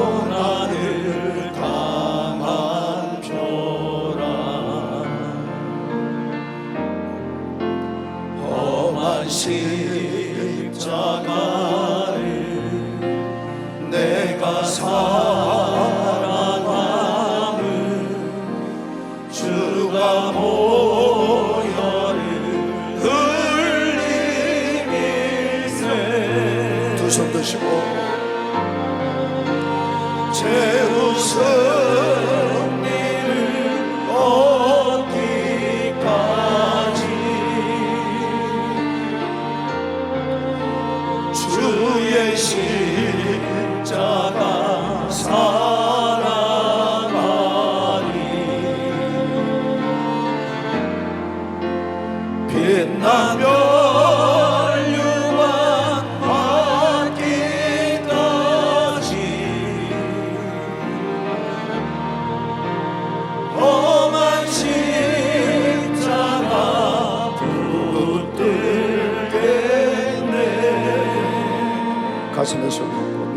고난을 당한 표라 험한 십자가를 내가 살아남은 주가 보혈을 흘리밀세 두 손 드시고 최후 승리를 얻기까지 주의 십자가 사랑하니 빛나며 가슴에서 울고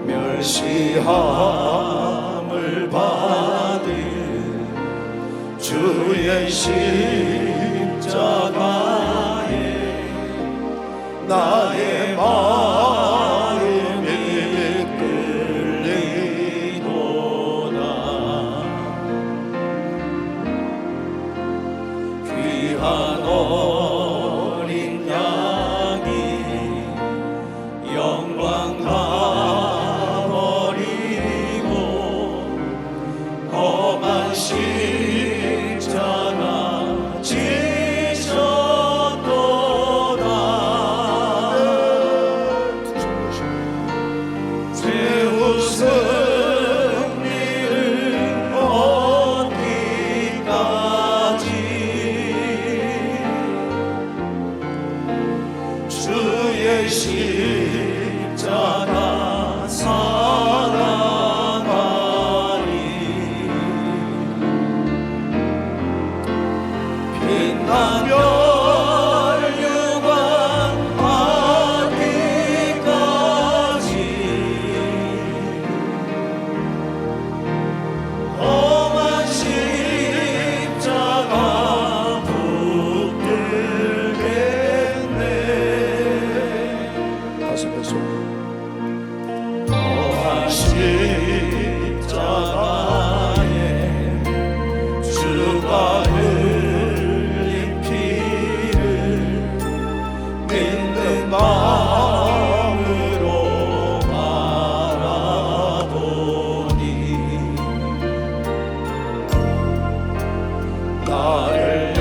멸시함을 받은 주의 십자가에 나의 마음이 끌리도다 귀한 어린 양이 영광 다 버리고 험한 십자가 지셨도다 최후 승리를 얻기까지 주의 십자가 사랑하니 빛나며 멸류관 받기까지 험한 십자가 붙들겠네 가슴에서 십자가에 주가 흘린 피를 믿는 마음으로 바라보니 나를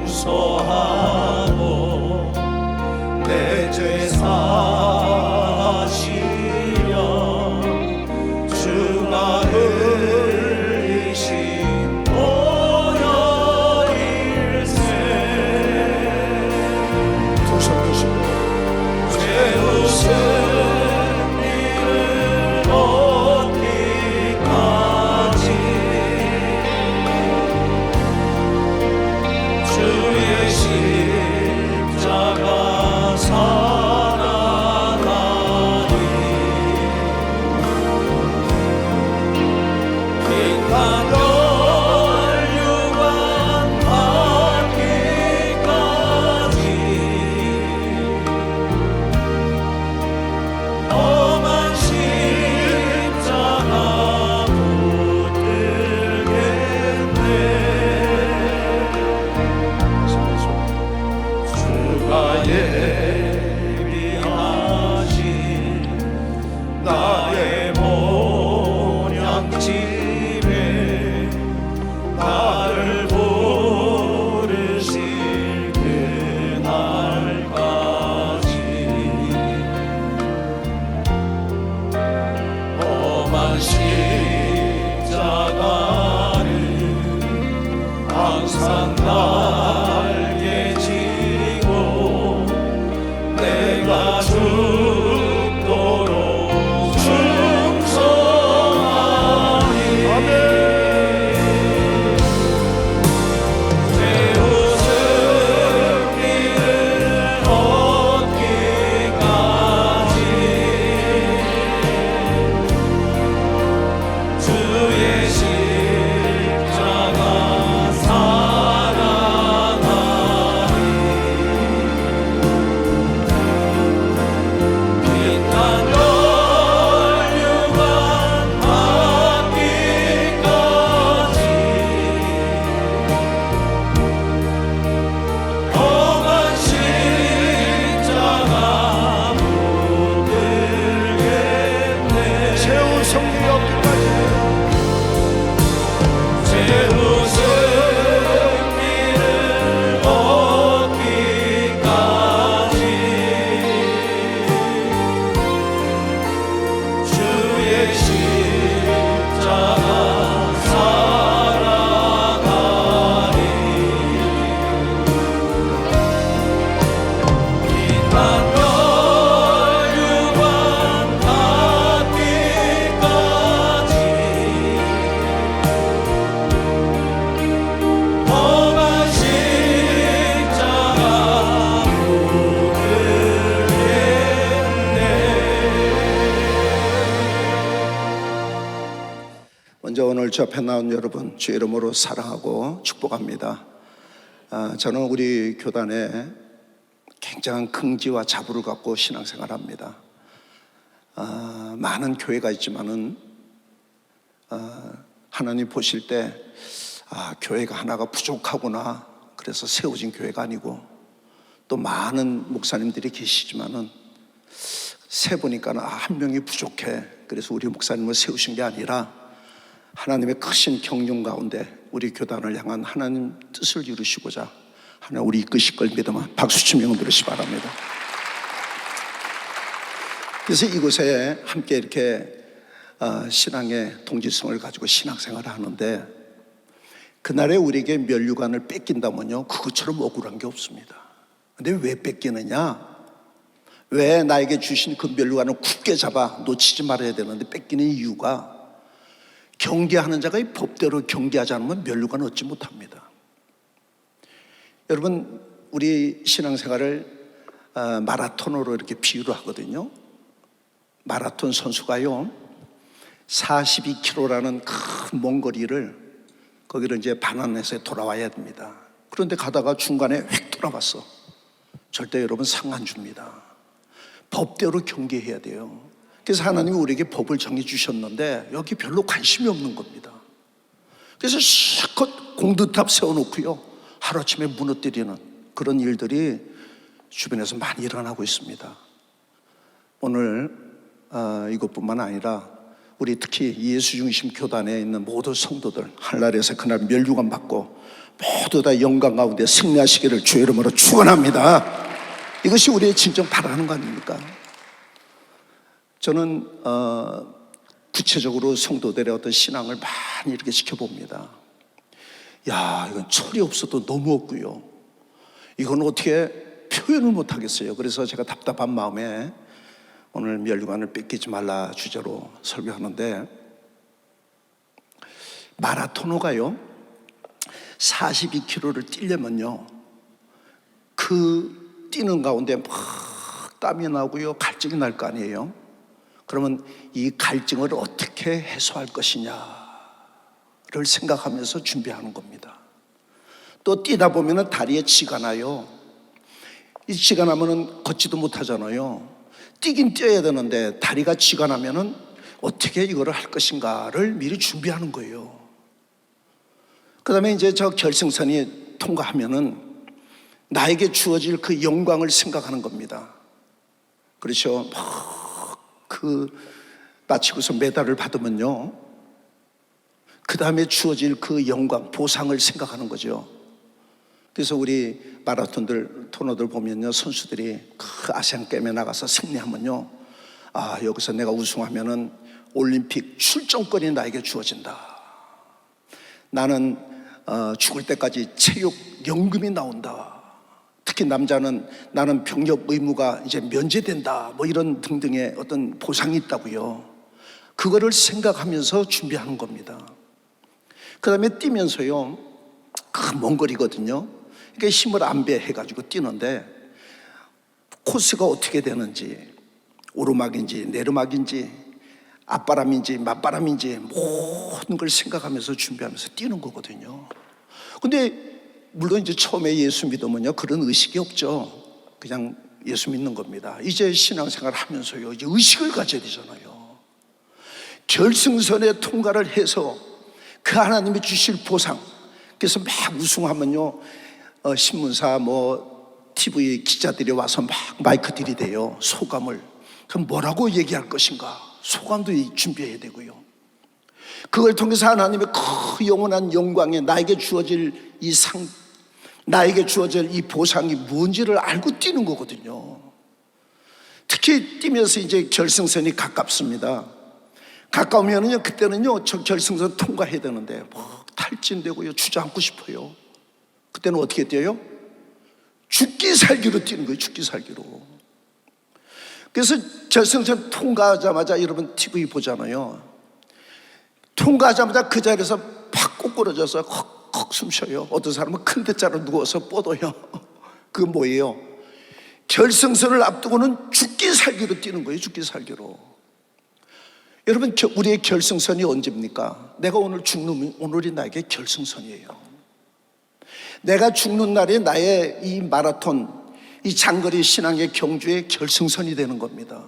용서하고 내 죄 사하시려 주가 흘리신 보혈일세 두 손 드시고 최후 승리를 얻기까지 주의 십자가 사랑하니 오늘 저 앞에 나온 여러분 주의 이름으로 사랑하고 축복합니다. 저는 우리 교단에 굉장한 긍지와 자부를 갖고 신앙생활합니다. 많은 교회가 있지만은 하나님 보실 때 교회가 하나가 부족하구나, 그래서 세워진 교회가 아니고, 또 많은 목사님들이 계시지만은 세 보니까 한 명이 부족해, 그래서 우리 목사님을 세우신 게 아니라 하나님의 크신 경륜 가운데 우리 교단을 향한 하나님 뜻을 이루시고자 하나님 우리 이끄실 걸 믿으면 박수 치며 들으시 바랍니다. 그래서 이곳에 함께 이렇게 신앙의 동질성을 가지고 신앙생활을 하는데, 그날에 우리에게 면류관을 뺏긴다면요, 그것처럼 억울한 게 없습니다. 근데 왜 뺏기느냐? 왜 나에게 주신 그 면류관을 굳게 잡아 놓치지 말아야 되는데 뺏기는 이유가, 경계하는 자가 이 법대로 경계하지 않으면 면류관을 얻지 못합니다. 여러분, 우리 신앙생활을 마라톤으로 이렇게 비유를 하거든요. 마라톤 선수가요 42km라는 큰 먼 거리를 거기를 이제 반환해서 돌아와야 됩니다. 그런데 가다가 중간에 휙 돌아봤어. 절대 여러분 상 안 줍니다. 법대로 경계해야 돼요. 그래서 하나님이 우리에게 법을 정해 주셨는데 여기 별로 관심이 없는 겁니다. 그래서 실컷 공드탑 세워놓고요 하루아침에 무너뜨리는 그런 일들이 주변에서 많이 일어나고 있습니다. 오늘 이것뿐만 아니라 우리 특히 예수 중심 교단에 있는 모든 성도들 하늘나라에서 그날 면류관 받고 모두 다 영광 가운데 승리하시기를 주의 이름으로 축원합니다. 이것이 우리의 진정 바라는 거 아닙니까? 저는 구체적으로 성도들의 어떤 신앙을 많이 이렇게 지켜봅니다. 야, 이건 철이 없어도 너무 없고요, 이건 어떻게 표현을 못 하겠어요. 그래서 제가 답답한 마음에 오늘 면류관을 뺏기지 말라 주제로 설교하는데, 마라토너가요 42km를 뛰려면요 그 뛰는 가운데 막 땀이 나고요 갈증이 날 거 아니에요. 그러면 이 갈증을 어떻게 해소할 것이냐를 생각하면서 준비하는 겁니다. 또 뛰다 보면 다리에 쥐가 나요. 이 쥐가 나면 걷지도 못하잖아요. 뛰긴 뛰어야 되는데 다리가 쥐가 나면 어떻게 이거를 할 것인가를 미리 준비하는 거예요. 그 다음에 이제 저 결승선이 통과하면은 나에게 주어질 그 영광을 생각하는 겁니다. 그렇죠. 마치고서 메달을 받으면요 그 다음에 주어질 그 영광, 보상을 생각하는 거죠. 그래서 우리 마라톤들, 토너들 보면요 선수들이 그 아시안 게임에 나가서 승리하면요 여기서 내가 우승하면은 올림픽 출전권이 나에게 주어진다. 나는 죽을 때까지 체육 연금이 나온다. 특히 남자는 나는 병역 의무가 이제 면제된다, 뭐 이런 등등의 어떤 보상이 있다고요. 그거를 생각하면서 준비하는 겁니다. 그 다음에 뛰면서요 그 먼 거리거든요. 그러니까 힘을 안배해가지고 뛰는데 코스가 어떻게 되는지, 오르막인지 내리막인지 앞바람인지 맞바람인지 모든 걸 생각하면서 준비하면서 뛰는 거거든요. 근데 물론 이제 처음에 예수 믿으면요 그런 의식이 없죠. 그냥 예수 믿는 겁니다. 이제 신앙생활 하면서요 이제 의식을 가져야 되잖아요. 결승선에 통과를 해서 그 하나님이 주실 보상, 그래서 막 우승하면요 신문사 뭐 TV 기자들이 와서 막 마이크 들이대요. 소감을. 그럼 뭐라고 얘기할 것인가, 소감도 준비해야 되고요. 그걸 통해서 하나님의 그 영원한 영광에 나에게 주어질 이 상, 나에게 주어질 이 보상이 뭔지를 알고 뛰는 거거든요. 특히 뛰면서 이제 결승선이 가깝습니다. 가까우면은요 그때는요 저 결승선 통과해야 되는데 탈진되고요 주저앉고 싶어요. 그때는 어떻게 뛰어요? 죽기 살기로 뛰는 거예요. 죽기 살기로. 그래서 결승선 통과하자마자 여러분 TV 보잖아요. 통과하자마자 그 자리에서 팍 꼬꾸러져서 헉헉 숨 쉬어요. 어떤 사람은 큰 대자로 누워서 뻗어요. 그건 뭐예요? 결승선을 앞두고는 죽기 살기로 뛰는 거예요. 죽기 살기로. 여러분, 우리의 결승선이 언제입니까? 내가 오늘 죽는 오늘이 나에게 결승선이에요. 내가 죽는 날이 나의 이 마라톤, 이 장거리 신앙의 경주의 결승선이 되는 겁니다.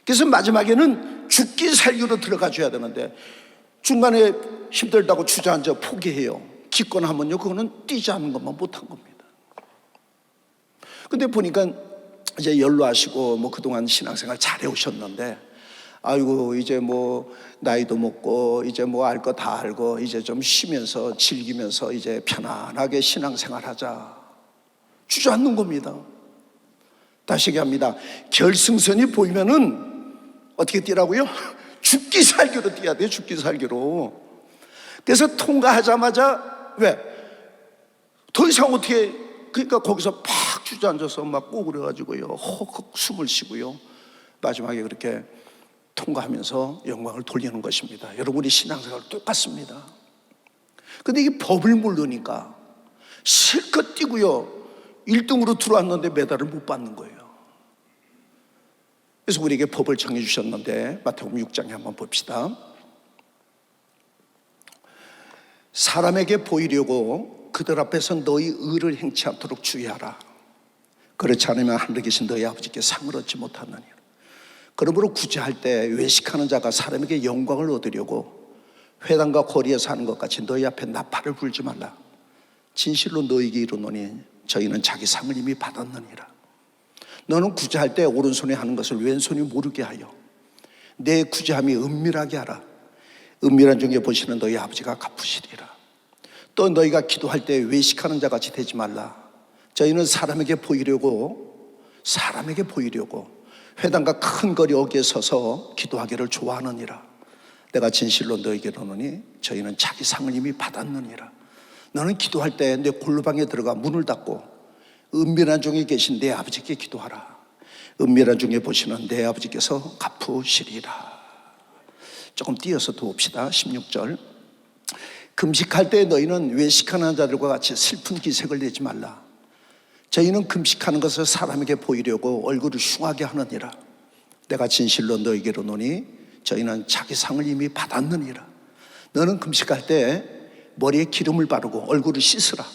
그래서 마지막에는 죽기 살기로 들어가 줘야 되는데 중간에 힘들다고 주저앉아 포기해요. 기권하면요, 그거는 뛰지 않는 것만 못한 겁니다. 근데 보니까 이제 연로하시고 뭐 그동안 신앙생활 잘해 오셨는데, 아이고 이제 뭐 나이도 먹고 이제 뭐 알 거 다 알고 이제 좀 쉬면서 즐기면서 이제 편안하게 신앙생활 하자, 주저앉는 겁니다. 다시 얘기합니다. 결승선이 보이면은 어떻게 뛰라고요? 죽기 살기로 뛰어야 돼요. 죽기 살기로. 그래서 통과하자마자 왜? 더 이상 어떻게, 그러니까 거기서 팍 주저앉아서 막 꼬그려가지고요, 헉헉 숨을 쉬고요, 마지막에 그렇게 통과하면서 영광을 돌리는 것입니다. 여러분이 신앙생활 똑같습니다. 근데 이게 법을 모르니까 실컷 뛰고요, 1등으로 들어왔는데 메달을 못 받는 거예요. 그래서 우리에게 법을 정해 주셨는데 마태복음 6장에 한번 봅시다. 사람에게 보이려고 그들 앞에서 너희 의를 행치 않도록 주의하라. 그렇지 않으면 하늘에 계신 너희 아버지께 상을 얻지 못하느니라. 그러므로 구제할 때 외식하는 자가 사람에게 영광을 얻으려고 회당과 거리에서 하는 것 같이 너희 앞에 나팔을 불지 말라. 진실로 너희에게 이르노니 저희는 자기 상을 이미 받았느니라. 너는 구제할 때 오른손에 하는 것을 왼손이 모르게 하여 내 구제함이 은밀하게 하라. 은밀한 중에 보시는 너희 아버지가 갚으시리라. 또 너희가 기도할 때 외식하는 자 같이 되지 말라. 저희는 사람에게 보이려고 회당과 큰 거리 어귀에 서서 기도하기를 좋아하느니라. 내가 진실로 너희에게 이르노니 저희는 자기 상을 이미 받았느니라. 너는 기도할 때 내 골방에 들어가 문을 닫고 은밀한 중에 계신 내 아버지께 기도하라. 은밀한 중에 보시는 내 아버지께서 갚으시리라. 조금 띄어서 더 봅시다. 16절. 금식할 때 너희는 외식하는 자들과 같이 슬픈 기색을 내지 말라. 저희는 금식하는 것을 사람에게 보이려고 얼굴을 흉하게 하느니라. 내가 진실로 너희에게 이르노니 저희는 자기 상을 이미 받았느니라. 너는 금식할 때 머리에 기름을 바르고 얼굴을 씻으라.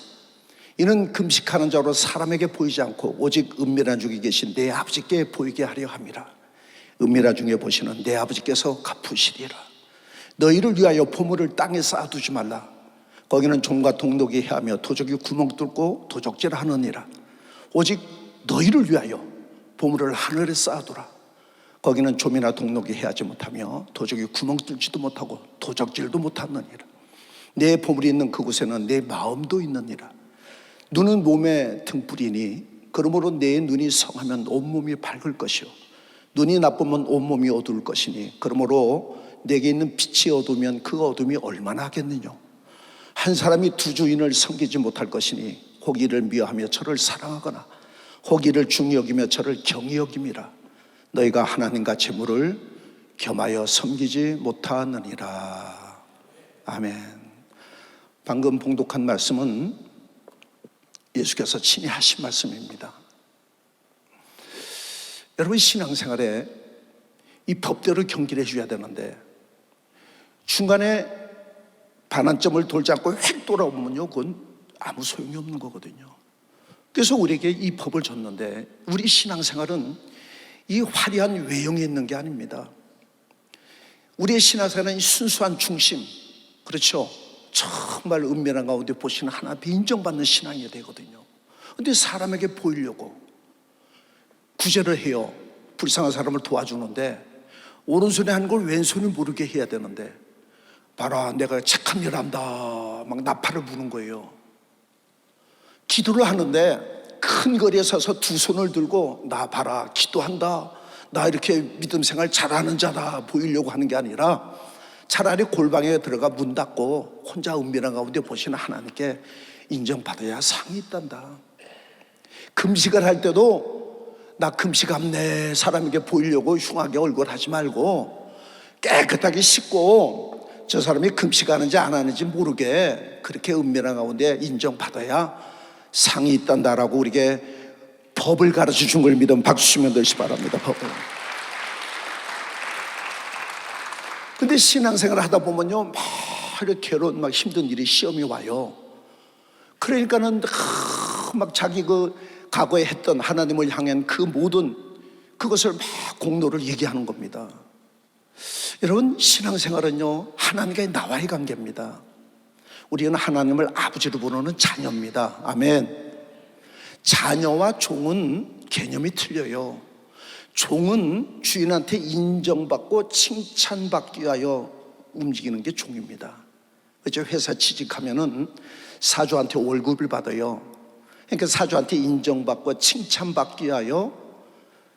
이는 금식하는 자로 사람에게 보이지 않고 오직 은밀한 중에 계신 내 아버지께 보이게 하려 함이라. 은밀한 중에 보시는 내 아버지께서 갚으시리라. 너희를 위하여 보물을 땅에 쌓아두지 말라. 거기는 종과 동독이 해하며 도적이 구멍 뚫고 도적질을 하느니라. 오직 너희를 위하여 보물을 하늘에 쌓아두라. 거기는 좀이나 동독이 해하지 못하며 도적이 구멍 뚫지도 못하고 도적질도 못하느니라. 내 보물이 있는 그곳에는 내 마음도 있느니라. 눈은 몸의 등불이니 그러므로 내 눈이 성하면 온몸이 밝을 것이요 눈이 나쁘면 온몸이 어두울 것이니 그러므로 내게 있는 빛이 어두우면 그 어둠이 얼마나 하겠느냐. 한 사람이 두 주인을 섬기지 못할 것이니 호기를 미워하며 저를 사랑하거나 호기를 중히 여기며 저를 경히 여김이라. 너희가 하나님과 재물을 겸하여 섬기지 못하느니라. 아멘. 방금 봉독한 말씀은 예수께서 친히 하신 말씀입니다. 여러분, 신앙생활에 이 법대로 경기를 해줘야 되는데 중간에 반환점을 돌지 않고 휙 돌아오면요, 그건 아무 소용이 없는 거거든요. 그래서 우리에게 이 법을 줬는데 우리 신앙생활은 이 화려한 외형에 있는 게 아닙니다. 우리의 신앙생활은 이 순수한 중심, 그렇죠? 정말 은밀한 가운데 보시는 하나님께 인정받는 신앙이 되거든요. 그런데 사람에게 보이려고 구제를 해요. 불쌍한 사람을 도와주는데 오른손에 하는 걸 왼손이 모르게 해야 되는데 봐라 내가 착한 일 한다 막 나팔을 부는 거예요. 기도를 하는데 큰 거리에 서서 두 손을 들고 나 봐라 기도한다, 나 이렇게 믿음 생활 잘하는 자다 보이려고 하는 게 아니라 차라리 골방에 들어가 문 닫고 혼자 은밀한 가운데 보시는 하나님께 인정받아야 상이 있단다. 금식을 할 때도 나 금식함네 사람에게 보이려고 흉하게 얼굴 하지 말고 깨끗하게 씻고 저 사람이 금식하는지 안 하는지 모르게 그렇게 은밀한 가운데 인정받아야 상이 있단다라고 우리에게 법을 가르쳐 준 걸 믿으면 박수 치면 되시 바랍니다. 법을. 근데 신앙생활을 하다 보면요, 막 이렇게 괴로운 막 힘든 일이 시험이 와요. 그러니까는 막 자기 그 과거에 했던 하나님을 향한 그 모든 그것을 막 공로를 얘기하는 겁니다. 여러분, 신앙생활은요, 하나님과 나와의 관계입니다. 우리는 하나님을 아버지로 부르는 자녀입니다. 아멘. 자녀와 종은 개념이 틀려요. 종은 주인한테 인정받고 칭찬받기 위하여 움직이는 게 종입니다. 그렇죠? 회사 취직하면은 사주한테 월급을 받아요. 그러니까 사주한테 인정받고 칭찬받기 위하여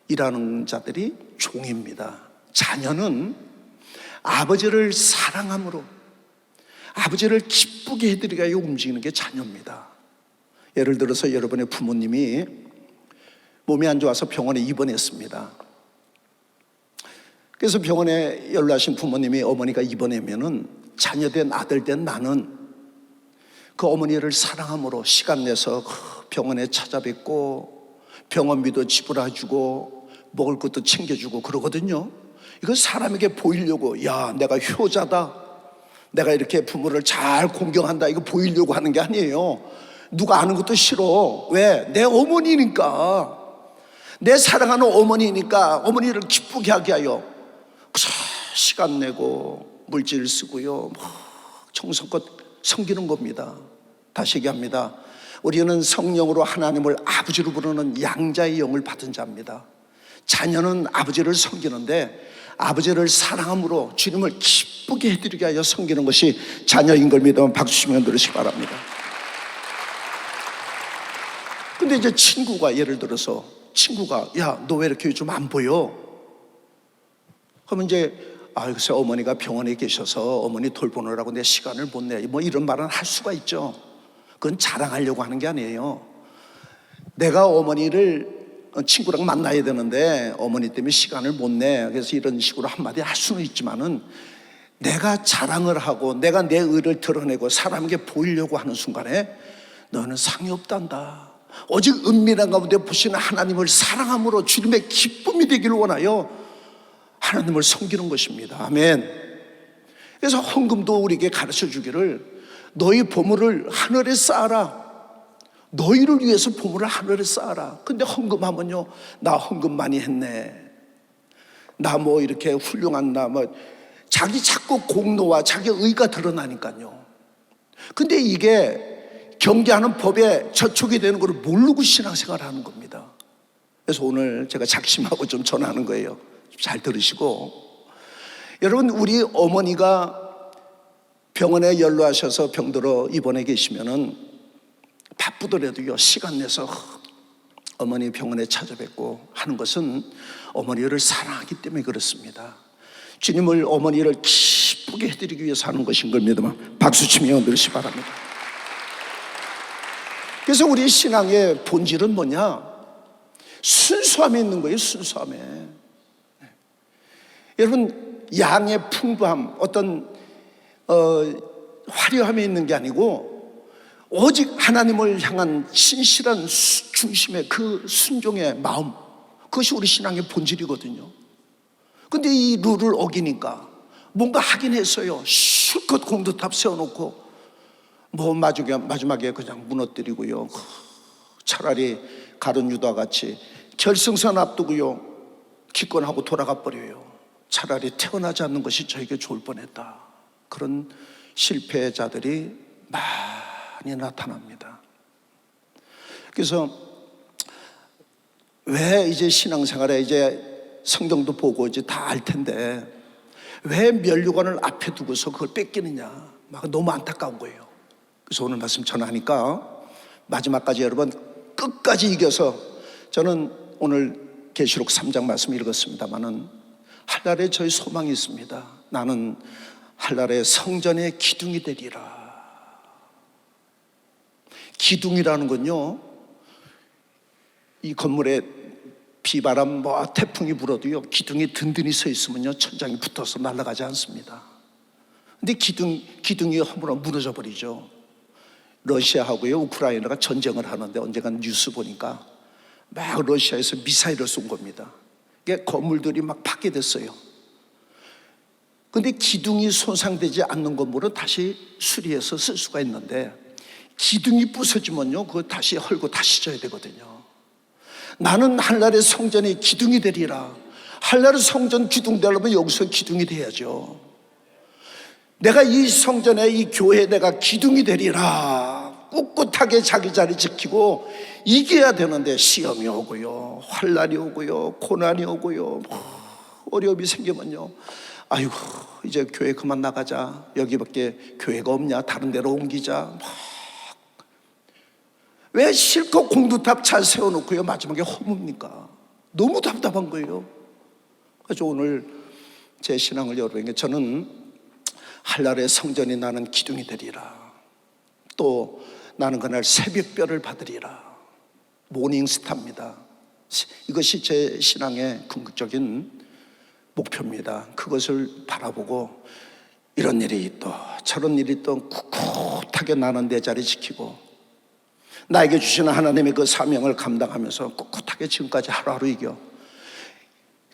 일하는 자들이 종입니다. 자녀는 아버지를 사랑함으로 아버지를 기쁘게 해드리기 위하여 움직이는 게 자녀입니다. 예를 들어서 여러분의 부모님이 몸이 안 좋아서 병원에 입원했습니다. 그래서 병원에 연락하신 부모님이 어머니가 입원하면은 자녀된 아들 된 나는 그 어머니를 사랑함으로 시간 내서 병원에 찾아뵙고 병원비도 지불해주고 먹을 것도 챙겨주고 그러거든요. 이거 사람에게 보이려고, 야, 내가 효자다, 내가 이렇게 부모를 잘 공경한다, 이거 보이려고 하는 게 아니에요. 누가 아는 것도 싫어. 왜? 내 어머니니까, 내 사랑하는 어머니니까 어머니를 기쁘게 하게 하여 시간 내고 물질 쓰고요, 정성껏 섬기는 겁니다. 다시 얘기합니다. 우리는 성령으로 하나님을 아버지로 부르는 양자의 영을 받은 자입니다. 자녀는 아버지를 섬기는데 아버지를 사랑함으로 주님을 기쁘게 해드리게 하여 섬기는 것이 자녀인 걸 믿으면 박수 치면 들으시기 바랍니다. 근데 이제 친구가, 예를 들어서 친구가, 야, 너 왜 이렇게 요즘 안 보여? 그러면 이제, 글쎄 어머니가 병원에 계셔서 어머니 돌보느라고 내 시간을 못 내, 뭐 이런 말은 할 수가 있죠. 그건 자랑하려고 하는 게 아니에요. 내가 어머니를 친구랑 만나야 되는데 어머니 때문에 시간을 못 내, 그래서 이런 식으로 한마디 할 수는 있지만은 내가 자랑을 하고 내가 내 의를 드러내고 사람에게 보이려고 하는 순간에 너는 상이 없단다. 오직 은밀한 가운데 보시는 하나님을 사랑함으로 주님의 기쁨이 되기를 원하여 하나님을 섬기는 것입니다. 아멘. 그래서 헌금도 우리에게 가르쳐 주기를, 너희 보물을 하늘에 쌓아라. 너희를 위해서 보물을 하늘에 쌓아라. 근데 헌금하면요, 나 헌금 많이 했네, 나 뭐 이렇게 훌륭한 나, 뭐 자기 자꾸 공로와 자기 의가 드러나니까요. 근데 이게 경계하는 법에 저촉이 되는 걸 모르고 신앙생활을 하는 겁니다. 그래서 오늘 제가 작심하고 좀 전하는 거예요. 잘 들으시고, 여러분, 우리 어머니가 병원에 연로하셔서 병들어 입원해 계시면은 바쁘더라도요, 시간 내서 어머니 병원에 찾아뵙고 하는 것은 어머니를 사랑하기 때문에 그렇습니다. 주님을, 어머니를 기쁘게 해드리기 위해서 하는 것인 걸 믿으면 박수 치며 들으시기 바랍니다. 그래서 우리 신앙의 본질은 뭐냐? 순수함에 있는 거예요. 순수함에. 여러분, 양의 풍부함, 어떤 화려함에 있는 게 아니고 오직 하나님을 향한 신실한 중심의 그 순종의 마음, 그것이 우리 신앙의 본질이거든요. 근데 이 룰을 어기니까 뭔가 하긴 했어요. 실컷 공도탑 세워놓고 뭐 마지막에 그냥 무너뜨리고요, 차라리 가룟 유다 같이 결승선 앞두고요 기권하고 돌아가 버려요. 차라리 태어나지 않는 것이 저에게 좋을 뻔했다. 그런 실패자들이 많이 나타납니다. 그래서 왜 이제 신앙생활에 이제 성경도 보고 이제 다 알 텐데 왜 면류관을 앞에 두고서 그걸 뺏기느냐, 막 너무 안타까운 거예요. 그래서 오늘 말씀 전하니까 마지막까지 여러분 끝까지 이겨서, 저는 오늘 계시록 3장 말씀 읽었습니다마는 한날에 저희 소망이 있습니다. 나는 한날에 성전의 기둥이 되리라. 기둥이라는 건요, 이 건물에 비바람 뭐 태풍이 불어도요 기둥이 든든히 서 있으면요 천장이 붙어서 날아가지 않습니다. 근데 기둥이 허물어 무너져 버리죠. 러시아하고요 우크라이나가 전쟁을 하는데 언젠가 뉴스 보니까 막 러시아에서 미사일을 쏜 겁니다. 이게 건물들이 막 파괴됐어요. 근데 기둥이 손상되지 않는 건물은 다시 수리해서 쓸 수가 있는데 기둥이 부서지면요 그거 다시 헐고 다시 져야 되거든요. 나는 한날의 성전의 기둥이 되리라. 한날의 성전 기둥 되려면 여기서 기둥이 돼야죠. 내가 이 성전에 이 교회에 내가 기둥이 되리라. 꿋꿋하게 자기 자리 지키고 이겨야 되는데 시험이 오고요, 환난이 오고요, 고난이 오고요, 어려움이 생기면요, 아이고 이제 교회 그만 나가자, 여기밖에 교회가 없냐, 다른 데로 옮기자. 왜 실컷 공두탑 잘 세워놓고요 마지막에 허뭅니까? 너무 답답한 거예요. 그래서 오늘 제 신앙을 여러분에게, 저는 한날의 성전이 나는 기둥이 되리라. 또 나는 그날 새벽별을 받으리라. 모닝스타입니다. 이것이 제 신앙의 궁극적인 목표입니다. 그것을 바라보고 이런 일이 또 저런 일이 또 꿋꿋하게 나는 내 자리 지키고 나에게 주시는 하나님의 그 사명을 감당하면서 꿋꿋하게 지금까지 하루하루 이겨.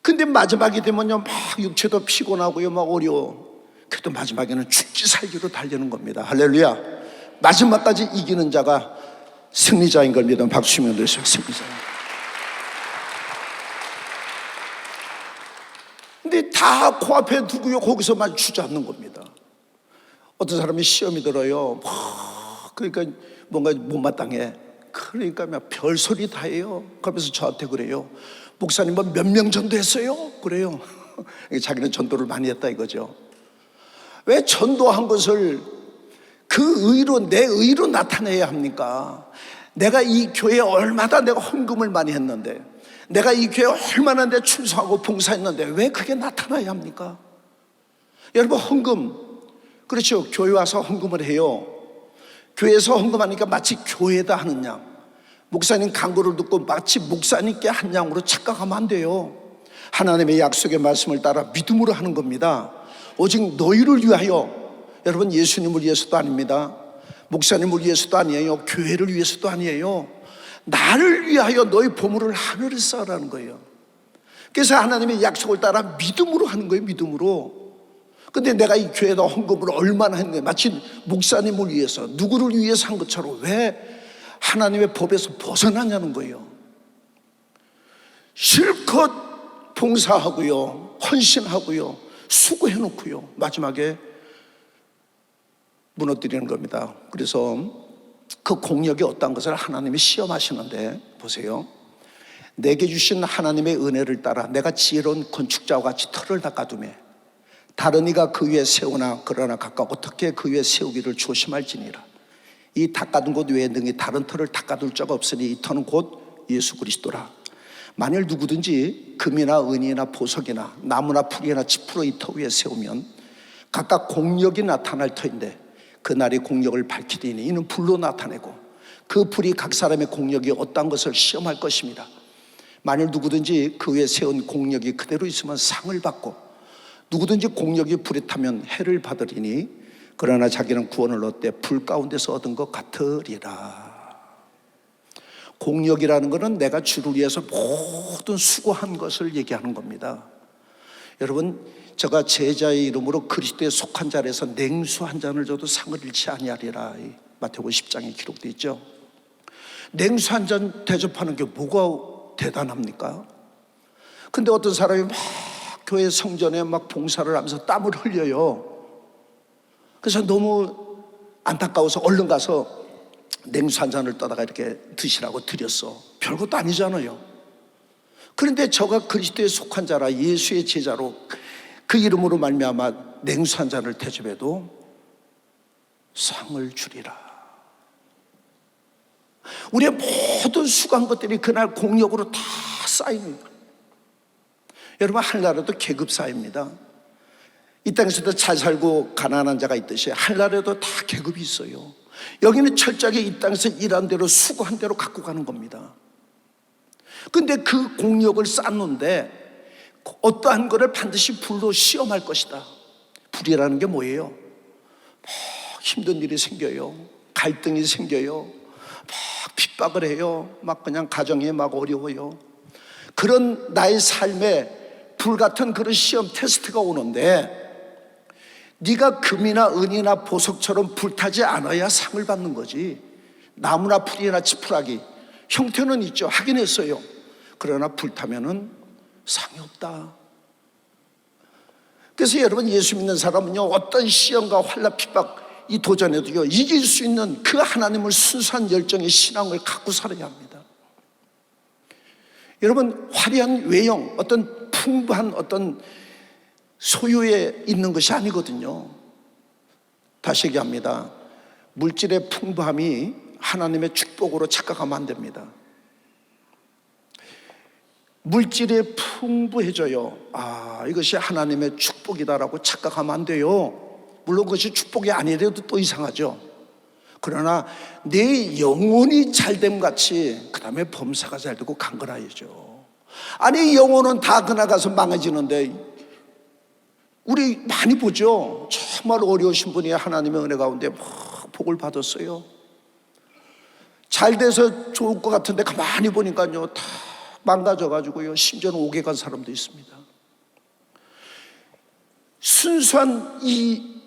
근데 마지막이 되면요 막 육체도 피곤하고요 막 어려워. 그래도 마지막에는 죽기 살기로 달리는 겁니다. 할렐루야. 마지막까지 이기는 자가 승리자인 걸 믿으면 박수 치면 되세요. 승리자. 근데 다 코앞에 두고요 거기서만 주저앉는 겁니다. 어떤 사람이 시험이 들어요. 그러니까 뭔가 못마땅해. 그러니까 별소리 다 해요. 그러면서 저한테 그래요. 목사님 뭐 몇 명 전도했어요? 그래요. 자기는 전도를 많이 했다 이거죠. 왜 전도한 것을 그 의로, 내 의로 나타내야 합니까? 내가 이 교회에 얼마나 내가 헌금을 많이 했는데, 내가 이 교회에 얼마나 내 충성하고 봉사했는데 왜 그게 나타나야 합니까? 여러분 헌금, 그렇죠. 교회 와서 헌금을 해요. 교회에서 헌금하니까 마치 교회다 하는 양, 목사님 강구를 듣고 마치 목사님께 한 양으로 착각하면 안 돼요. 하나님의 약속의 말씀을 따라 믿음으로 하는 겁니다. 오직 너희를 위하여. 여러분 예수님을 위해서도 아닙니다. 목사님을 위해서도 아니에요. 교회를 위해서도 아니에요. 나를 위하여 너희 보물을 하늘에 쌓으라는 거예요. 그래서 하나님의 약속을 따라 믿음으로 하는 거예요. 믿음으로. 근데 내가 이 교회에다 헌금을 얼마나 했는데 마치 목사님을 위해서, 누구를 위해서 한 것처럼 왜 하나님의 법에서 벗어나냐는 거예요. 실컷 봉사하고요, 헌신하고요, 수고해놓고요, 마지막에 무너뜨리는 겁니다. 그래서 그 공력이 어떤 것을 하나님이 시험하시는데, 보세요. 내게 주신 하나님의 은혜를 따라 내가 지혜로운 건축자와 같이 터를 닦아두매 다른 이가 그 위에 세우나 그러나 각각 어떻게 그 위에 세우기를 조심할지니라. 이 닦아둔 곳 외에 능히 다른 터를 닦아둘 자가 없으니 이 터는 곧 예수 그리스도라. 만일 누구든지 금이나 은이나 보석이나 나무나 풀이나 짚으로 이 터 위에 세우면 각각 공력이 나타날 터인데 그날이 공력을 밝히리니 이는 불로 나타내고 그 불이 각 사람의 공력이 어떠한 것을 시험할 것입니다. 만일 누구든지 그 위에 세운 공력이 그대로 있으면 상을 받고 누구든지 공력이 불에 타면 해를 받으리니 그러나 자기는 구원을 얻되 불 가운데서 얻은 것 같으리라. 공력이라는 것은 내가 주를 위해서 모든 수고한 것을 얘기하는 겁니다. 여러분, 제가 제자의 이름으로 그리스도에 속한 자리에서 냉수 한 잔을 줘도 상을 잃지 아니하리라. 마태복음 10장에 기록되어 있죠. 냉수 한 잔 대접하는 게 뭐가 대단합니까? 근데 어떤 사람이 막 교회 성전에 막 봉사를 하면서 땀을 흘려요. 그래서 너무 안타까워서 얼른 가서 냉수 한 잔을 떠다가 이렇게 드시라고 드렸어. 별것도 아니잖아요. 그런데 저가 그리스도에 속한 자라 예수의 제자로 그 이름으로 말미암아 냉수 한 잔을 대접해도 상을 주리라. 우리의 모든 수고한 것들이 그날 공력으로 다 쌓이는 거예요. 여러분, 하늘나라도 계급사입니다. 이 땅에서도 잘 살고 가난한 자가 있듯이 하늘나라에도 다 계급이 있어요. 여기는 철저하게 이 땅에서 일한 대로 수고한 대로 갖고 가는 겁니다. 근데 그 공력을 쌓는데 어떠한 것을 반드시 불로 시험할 것이다. 불이라는 게 뭐예요? 막 힘든 일이 생겨요. 갈등이 생겨요. 막 핍박을 해요. 막 그냥 가정이 막 어려워요. 그런 나의 삶에 불같은 그런 시험 테스트가 오는데 네가 금이나 은이나 보석처럼 불타지 않아야 상을 받는 거지. 나무나 풀이나 지푸라기 형태는 있죠. 하긴 했어요. 그러나 불타면은 상이 없다. 그래서 여러분, 예수 믿는 사람은요, 어떤 시험과 환난 핍박 이 도전에도요, 이길 수 있는 그 하나님을 순수한 열정의 신앙을 갖고 살아야 합니다. 여러분, 화려한 외형, 어떤 풍부한 어떤 소유에 있는 것이 아니거든요. 다시 얘기합니다. 물질의 풍부함이 하나님의 축복으로 착각하면 안 됩니다. 물질이 풍부해져요. 이것이 하나님의 축복이다라고 착각하면 안 돼요. 물론 그것이 축복이 아니라도 또 이상하죠. 그러나 내 영혼이 잘됨 같이 그 다음에 범사가 잘되고 강건하여져. 아니, 영혼은 다 그나가서 망해지는데, 우리 많이 보죠. 정말 어려우신 분이 하나님의 은혜 가운데 막 복을 받았어요. 잘 돼서 좋을 것 같은데 가만히 보니까요, 다 망가져가지고요, 심지어는 옥에 간 사람도 있습니다. 순수한 이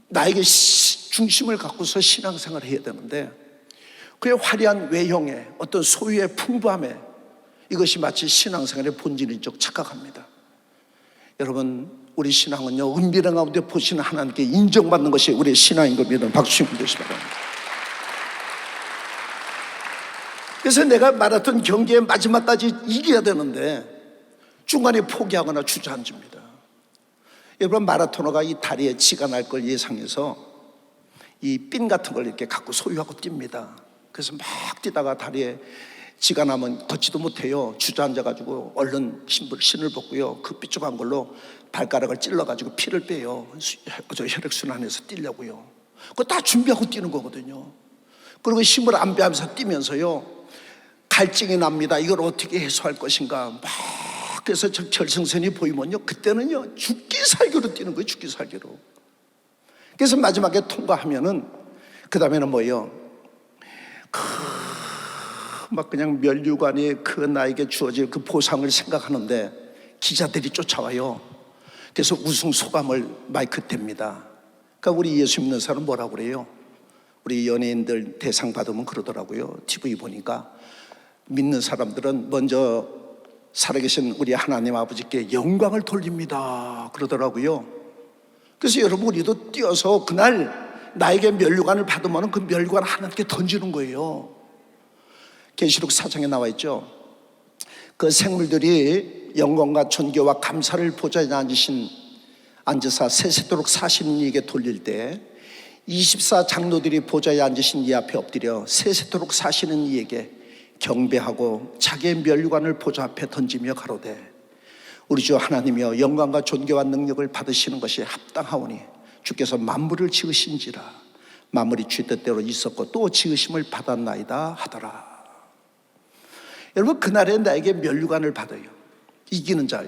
나에게 중심을 갖고서 신앙생활을 해야 되는데, 그의 화려한 외형에 어떤 소유의 풍부함에 이것이 마치 신앙생활의 본질인 적 착각합니다. 여러분, 우리 신앙은요, 은밀한 가운데 보시는 하나님께 인정받는 것이 우리의 신앙인 걸 믿는 박수 치고 되시기 바랍니다. 그래서 내가 마라톤 경기의 마지막까지 이겨야 되는데 중간에 포기하거나 주저앉습니다. 여러분, 마라토너가 이 다리에 지가 날 걸 예상해서 이 핀 같은 걸 이렇게 갖고 소유하고 뜁니다. 그래서 막 뛰다가 다리에 지가 나면 걷지도 못해요. 주저앉아가지고 얼른 신을 벗고요, 그 삐죽한 걸로 발가락을 찔러가지고 피를 빼요. 혈액순환해서 뛰려고요. 그거 다 준비하고 뛰는 거거든요. 그리고 힘을 안 빼면서 뛰면서요, 갈증이 납니다. 이걸 어떻게 해소할 것인가. 막 그래서 저 결승선이 보이면요, 그때는요, 죽기 살기로 뛰는 거예요. 죽기 살기로. 그래서 마지막에 통과하면은 그 다음에는 뭐예요? 막 그냥 면류관이 그 나에게 주어질 그 보상을 생각하는데 기자들이 쫓아와요. 그래서 우승 소감을 마이크 댑니다. 그러니까 우리 예수 믿는 사람은 뭐라고 그래요? 우리 연예인들 대상 받으면 그러더라고요. TV 보니까 믿는 사람들은 먼저 살아계신 우리 하나님 아버지께 영광을 돌립니다 그러더라고요. 그래서 여러분, 우리도 뛰어서 그날 나에게 면류관을 받으면 그 면류관 하나님께 던지는 거예요. 계시록 4장에 나와 있죠. 그 생물들이 영광과 존귀와 감사를 보좌에 앉으사 세세토록 사시는 이에게 돌릴 때 24 장로들이 보좌에 앉으신 이 앞에 엎드려 세세토록 사시는 이에게 경배하고 자기의 면류관을 보좌 앞에 던지며 가로되, 우리 주 하나님이여, 영광과 존귀와 능력을 받으시는 것이 합당하오니 주께서 만물을 지으신지라 만물이 주 뜻대로 있었고 또 지으심을 받았나이다 하더라. 여러분, 그날에 나에게 면류관을 받아요. 이기는 자,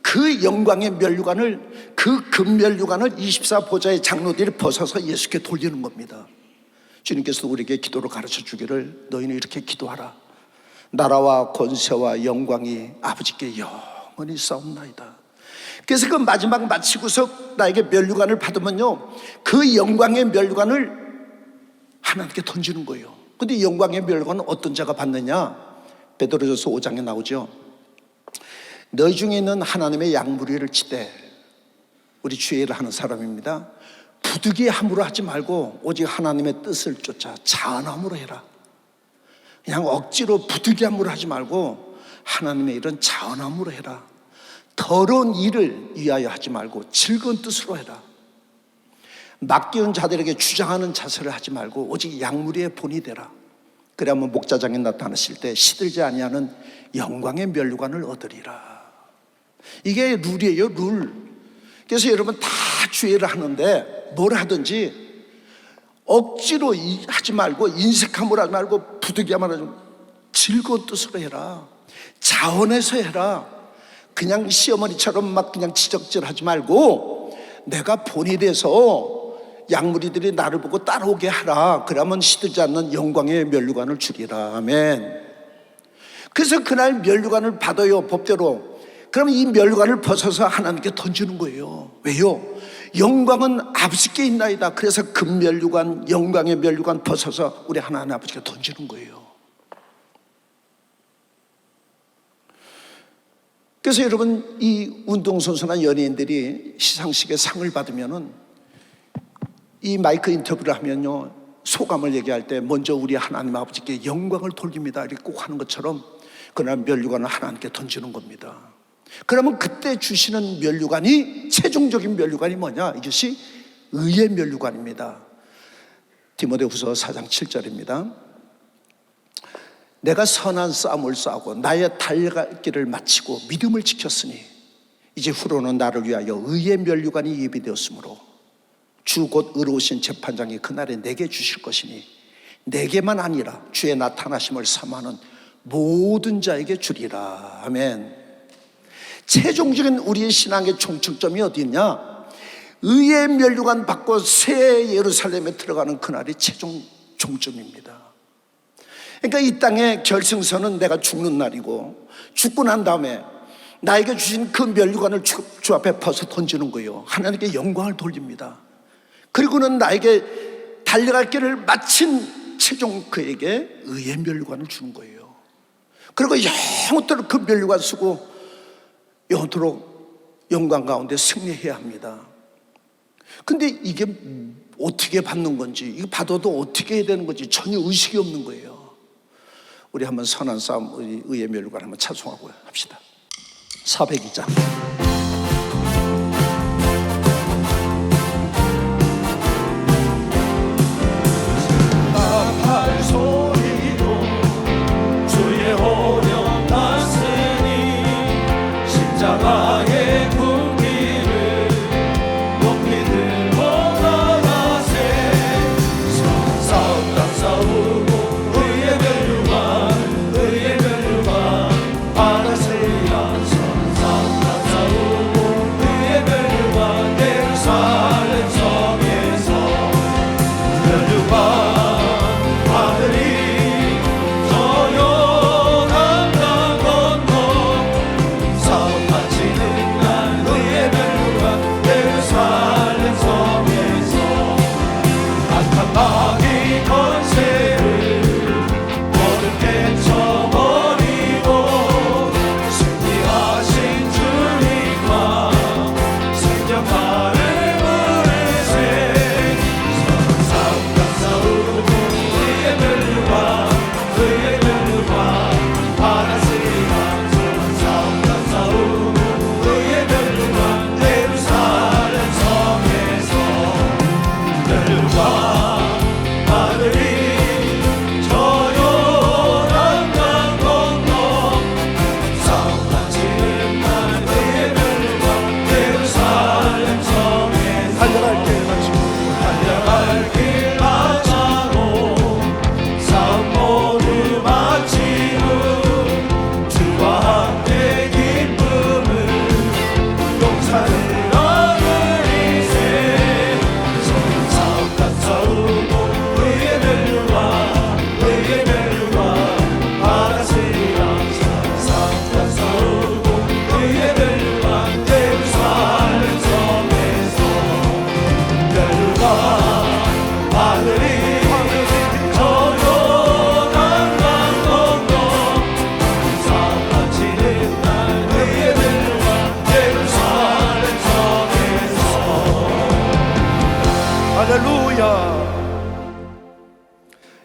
그 영광의 면류관을, 그 금면류관을 24 보좌의 장로들이 벗어서 예수께 돌리는 겁니다. 주님께서 우리에게 기도를 가르쳐 주기를, 너희는 이렇게 기도하라. 나라와 권세와 영광이 아버지께 영원히 싸움나이다. 그래서 그 마지막 마치고서 나에게 면류관을 받으면요, 그 영광의 면류관을 하나님께 던지는 거예요. 근데 이 영광의 면류관은 어떤 자가 받느냐? 베드로전서 5장에 나오죠. 너희 중에 있는 하나님의 양무리를 치되, 우리 주의를 하는 사람입니다. 부득이함으로 하지 말고 오직 하나님의 뜻을 쫓아 자원함으로 해라. 그냥 억지로 부득이함으로 하지 말고 하나님의 일은 자원함으로 해라. 더러운 일을 위하여 하지 말고 즐거운 뜻으로 해라. 맡기운 자들에게 주장하는 자세를 하지 말고 오직 양무리의 본이 되라. 그래야만 목자장에 나타나실 때 시들지 아니하는 영광의 면류관을 얻으리라. 이게 룰이에요, 룰. 그래서 여러분, 다 주의를 하는데 뭘 하든지 억지로 하지 말고, 인색함으로 하지 말고, 부득이함으로 하지 말고 즐거운 뜻으로 해라. 자원해서 해라. 그냥 시어머니처럼 막 그냥 지적질하지 말고 내가 본이 돼서 양무리들이 나를 보고 따라오게 하라. 그러면 시들지 않는 영광의 면류관을 주리라. 아멘. 그래서 그날 면류관을 받아요, 법대로. 그러면 이 멸관을 벗어서 하나님께 던지는 거예요. 왜요? 영광은 아버지께 있나이다. 그래서 금면류관, 영광의 면류관 벗어서 우리 하나님 아버지께 던지는 거예요. 그래서 여러분, 이 운동선수나 연예인들이 시상식에 상을 받으면은 이 마이크 인터뷰를 하면요, 소감을 얘기할 때 먼저 우리 하나님 아버지께 영광을 돌립니다 이렇게 꼭 하는 것처럼 그날 면류관을 하나님께 던지는 겁니다. 그러면 그때 주시는 면류관이, 최종적인 면류관이 뭐냐? 이것이 의의 면류관입니다. 디모데후서 4장 7절입니다. 내가 선한 싸움을 싸우고 나의 달려갈 길을 마치고 믿음을 지켰으니 이제 후로는 나를 위하여 의의 면류관이 예비되었으므로 주 곧 의로우신 재판장이 그날에 내게 주실 것이니 내게만 아니라 주의 나타나심을 삼하는 모든 자에게 주리라. 아멘. 최종적인 우리의 신앙의 총점이 어디 있냐? 의의 면류관 받고 새 예루살렘에 들어가는 그날이 최종 종점입니다. 그러니까 이 땅의 결승선은 내가 죽는 날이고, 죽고 난 다음에 나에게 주신 그 면류관을 주 앞에 벗어 던지는 거예요. 하나님께 영광을 돌립니다. 그리고는 나에게 달려갈 길을 마친 최종 그에게 의의 면류관을 주는 거예요. 그리고 영원토록 그 면류관 쓰고 영원토록 영광 가운데 승리해야 합니다. 근데 이게 어떻게 받는 건지, 이거 받아도 어떻게 해야 되는 건지 전혀 의식이 없는 거예요. 우리 한번 선한 싸움, 의의 면류관 한번 찬송하고 합시다. 402장. 나팔 소리로 주의 오령 났으니 십자가의 군기를 높이 들고 나가세. 싸움 다 싸우고 의의 면류관 받았으리라. 싸움 다 싸우고 의의 면류관 예루살렘 성에서 면류관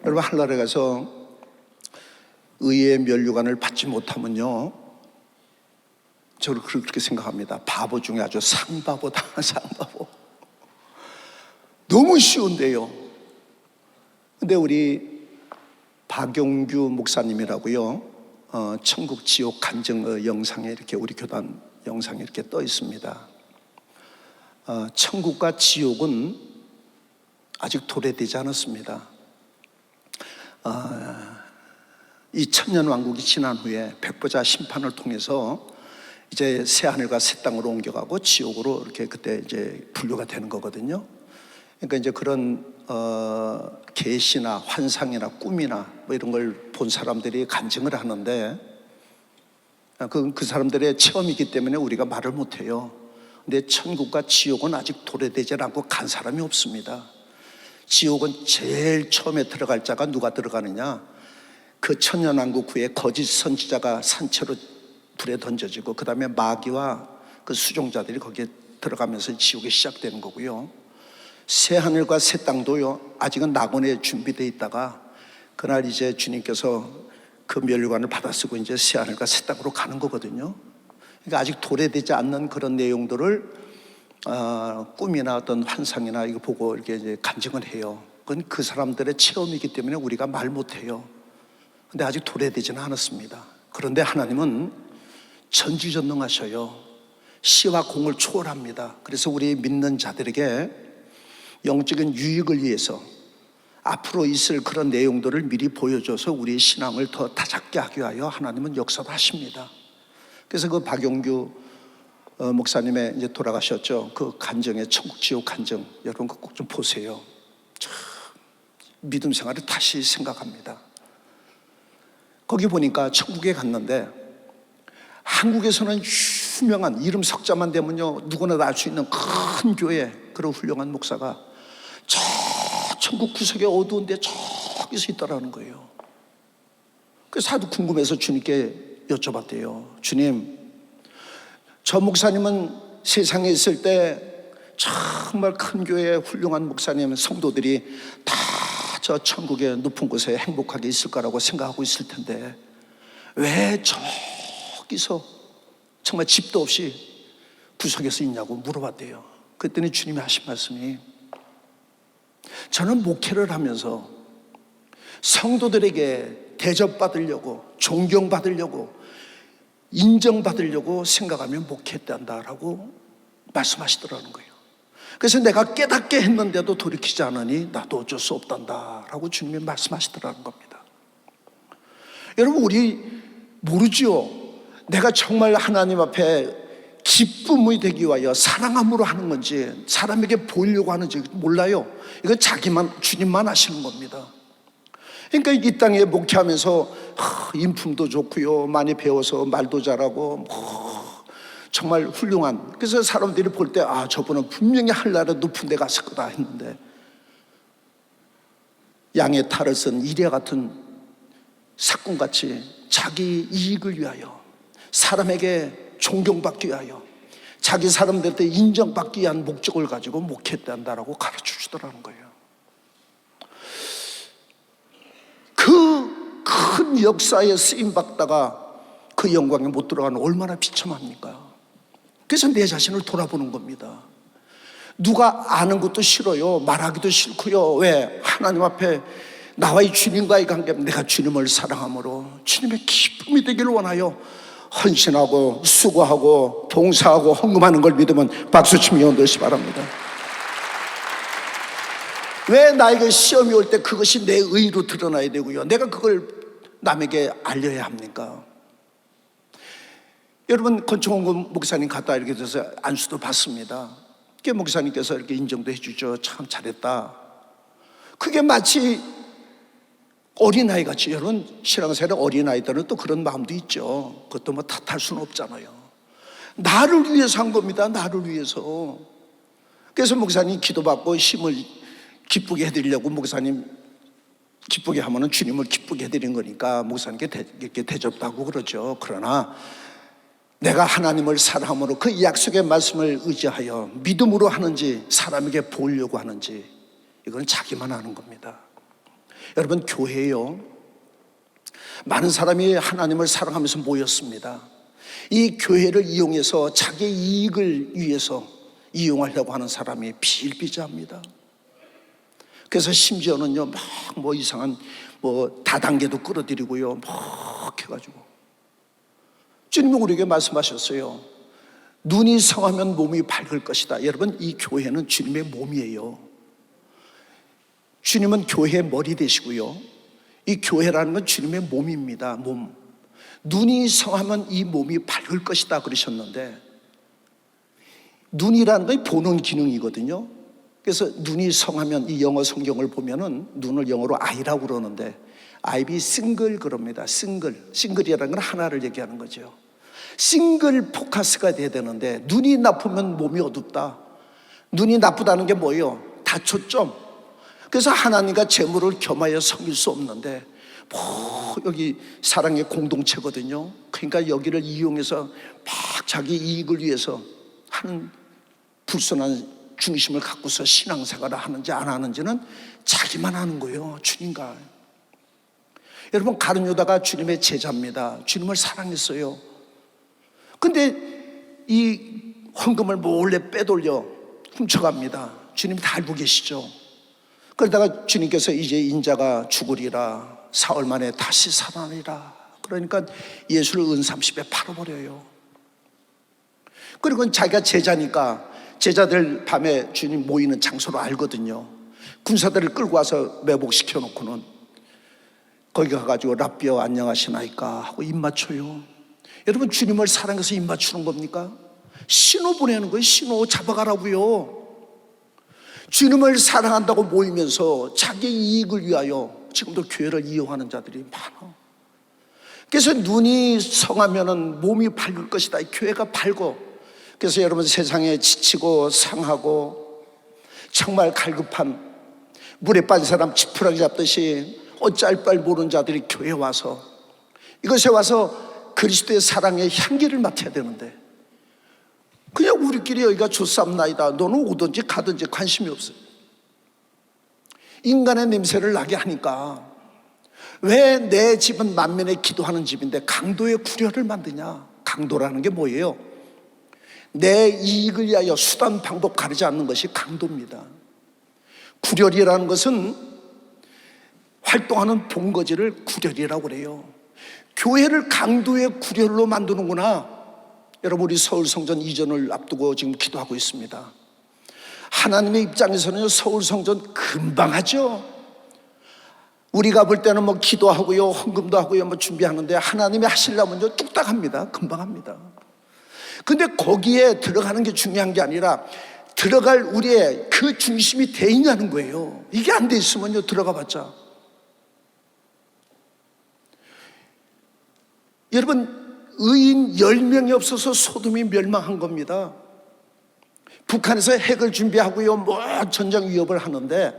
여러분, 하늘나라에 가서 의의 면류관을 받지 못하면요, 저는 그렇게 생각합니다. 바보 중에 아주 상바보다 상바보. 너무 쉬운데요. 근데 우리 박용규 목사님이라고요, 천국 지옥 간증 영상에 이렇게, 우리 교단 영상에 이렇게 떠 있습니다. 천국과 지옥은 아직 도래되지 않았습니다. 이 천년왕국이 지난 후에 백보자 심판을 통해서 이제 새 하늘과 새 땅으로 옮겨가고 지옥으로 이렇게 그때 이제 분류가 되는 거거든요. 그러니까 이제 그런 계시나 환상이나 꿈이나 뭐 이런 걸 본 사람들이 간증을 하는데, 그 사람들의 체험이기 때문에 우리가 말을 못해요. 근데 천국과 지옥은 아직 도래되지 않고 간 사람이 없습니다. 지옥은 제일 처음에 들어갈 자가 누가 들어가느냐? 그 천년왕국 후에 거짓 선지자가 산채로 불에 던져지고 그 다음에 마귀와 그 수종자들이 거기에 들어가면서 지옥이 시작되는 거고요. 새 하늘과 새 땅도요, 아직은 낙원에 준비되어 있다가 그날 이제 주님께서 그 면류관을 받아 쓰고 이제 새 하늘과 새 땅으로 가는 거거든요. 그러니까 아직 도래되지 않는 그런 내용들을 꿈이나 어떤 환상이나 이거 보고 이렇게 이제 간증을 해요. 그건 그 사람들의 체험이기 때문에 우리가 말 못해요. 근데 아직 도래되지는 않았습니다. 그런데 하나님은 전지전능하셔요. 시와 공을 초월합니다. 그래서 우리 믿는 자들에게 영적인 유익을 위해서 앞으로 있을 그런 내용들을 미리 보여줘서 우리의 신앙을 더 다잡게 하기 위하여 하나님은 역사를 하십니다. 그래서 그 박용규 목사님의 이제 돌아가셨죠. 그 간증의 천국 지옥 간증, 여러분 그 꼭 좀 보세요. 참 믿음 생활을 다시 생각합니다. 거기 보니까 천국에 갔는데 한국에서는 유명한 이름 석자만 되면요 누구나 알 수 있는 큰 교회 그런 훌륭한 목사가 저 천국 구석에 어두운데 저기서 있더라는 거예요. 그래서 하도 궁금해서 주님께 여쭤봤대요. 주님, 저 목사님은 세상에 있을 때 정말 큰 교회 훌륭한 목사님 성도들이 다 저 천국의 높은 곳에 행복하게 있을 거라고 생각하고 있을 텐데 왜 저기서 정말 집도 없이 구석에서 있냐고 물어봤대요. 그랬더니 주님이 하신 말씀이, 저는 목회를 하면서 성도들에게 대접받으려고 존경받으려고 인정받으려고 생각하면 목회한다라고 말씀하시더라는 거예요. 그래서 내가 깨닫게 했는데도 돌이키지 않으니 나도 어쩔 수 없단다라고 주님이 말씀하시더라는 겁니다. 여러분, 우리 모르지요. 내가 정말 하나님 앞에 기쁨이 되기 위하여 사랑함으로 하는 건지 사람에게 보이려고 하는지 몰라요. 이건 자기만, 주님만 아시는 겁니다. 그러니까 이 땅에 목회하면서 인품도 좋고요, 많이 배워서 말도 잘하고 정말 훌륭한, 그래서 사람들이 볼 때 저분은 분명히 한나라 높은 데 갔을 거다 했는데 양의 탈을 쓴 이래 같은 사꾼같이 자기 이익을 위하여 사람에게 존경받기 위하여 자기 사람들한테 인정받기 위한 목적을 가지고 목회한다라고 가르쳐주더라는 거예요. 그 큰 역사에 쓰임받다가 그 영광에 못 들어가는 얼마나 비참합니까? 그래서 내 자신을 돌아보는 겁니다. 누가 아는 것도 싫어요. 말하기도 싫고요. 왜? 하나님 앞에 나와의 주님과의 관계, 내가 주님을 사랑함으로 주님의 기쁨이 되기를 원하여 헌신하고 수고하고 봉사하고 헌금하는 걸 믿으면 박수치며 넣으시 바랍니다. 왜 나에게 시험이 올 때 그것이 내 의로 드러나야 되고요, 내가 그걸 남에게 알려야 합니까? 여러분, 권총원 목사님 갔다 이렇게 돼서 안수도 받습니다. 그게 목사님께서 이렇게 인정도 해주죠. 참 잘했다. 그게 마치 어린아이 같이, 여러분 신앙생활의 어린아이들은 또 그런 마음도 있죠. 그것도 뭐 탓할 수는 없잖아요. 나를 위해서 한 겁니다. 나를 위해서. 그래서 목사님 기도받고 힘을 기쁘게 해드리려고, 목사님 기쁘게 하면은 주님을 기쁘게 해드린 거니까 목사님께 이렇게 대접도 하고 그러죠. 그러나 내가 하나님을 사랑함으로 그 약속의 말씀을 의지하여 믿음으로 하는지 사람에게 보이려고 하는지, 이건 자기만 아는 겁니다. 여러분, 교회요, 많은 사람이 하나님을 사랑하면서 모였습니다. 이 교회를 이용해서 자기의 이익을 위해서 이용하려고 하는 사람이 비일비재합니다. 그래서 심지어는요, 막 뭐 이상한 다단계도 끌어들이고요, 막 해가지고. 주님은 우리에게 말씀하셨어요. 눈이 성하면 몸이 밝을 것이다. 여러분, 이 교회는 주님의 몸이에요. 주님은 교회의 머리 되시고요, 이 교회라는 건 주님의 몸입니다. 몸. 눈이 성하면 이 몸이 밝을 것이다 그러셨는데, 눈이라는 건 보는 기능이거든요. 그래서 눈이 성하면, 이 영어 성경을 보면은 눈을 영어로 eye라고 그러는데 I be single 그럽니다. 싱글이라는 건 하나를 얘기하는 거죠. 싱글 포커스가 돼야 되는데, 눈이 나쁘면 몸이 어둡다. 눈이 나쁘다는 게 뭐예요? 다 초점. 그래서 하나님과 재물을 겸하여 섬길 수 없는데, 여기 사랑의 공동체거든요. 그러니까 여기를 이용해서 막 자기 이익을 위해서 하는 불순한 중심을 갖고서 신앙생활을 하는지 안 하는지는 자기만 하는 거예요. 주님과. 여러분, 가룟 유다가 주님의 제자입니다. 주님을 사랑했어요. 근데 이 헌금을 몰래 빼돌려 훔쳐갑니다. 주님이 다 알고 계시죠. 그러다가 주님께서 이제 인자가 죽으리라, 사흘 만에 다시 살아나리라, 그러니까 예수를 은삼십에 팔아버려요. 그리고 자기가 제자니까 제자들 밤에 주님 모이는 장소로 알거든요. 군사들을 끌고 와서 매복시켜 놓고는 거기 가가지고 랍비여 안녕하시나이까 하고 입 맞춰요. 여러분, 주님을 사랑해서 입 맞추는 겁니까? 신호 보내는 거예요. 신호 잡아가라고요. 주님을 사랑한다고 모이면서 자기 이익을 위하여 지금도 교회를 이용하는 자들이 많아. 그래서 눈이 성하면은 몸이 밝을 것이다. 교회가 밝어. 그래서 여러분, 세상에 지치고 상하고 정말 갈급한 물에 빠진 사람 지푸라기 잡듯이 어찌할 바를 모르는 자들이 교회에 와서, 이것에 와서 그리스도의 사랑의 향기를 맡아야 되는데 그냥 우리끼리 여기가 좋삼나이다, 너는 오든지 가든지 관심이 없어요. 인간의 냄새를 나게 하니까 왜 내 집은 만면에 기도하는 집인데 강도의 구려를 만드냐. 강도라는 게 뭐예요? 내 이익을 위하여 수단 방법 가리지 않는 것이 강도입니다. 구려이라는 것은 활동하는 본거지를 구려이라고 그래요. 교회를 강도의 구려로 만드는구나. 여러분, 우리 서울성전 이전을 앞두고 지금 기도하고 있습니다. 하나님의 입장에서는 서울성전 금방 하죠. 우리가 볼 때는 뭐 기도하고요, 헌금도 하고요, 뭐 준비하는데 하나님이 하시려면요 뚝딱 합니다. 금방 합니다. 근데 거기에 들어가는 게 중요한 게 아니라 들어갈 우리의 그 중심이 돼 있냐는 거예요. 이게 안 돼 있으면요 들어가 봤자. 여러분, 의인 10명이 없어서 소돔이 멸망한 겁니다. 북한에서 핵을 준비하고요, 뭐 전쟁 위협을 하는데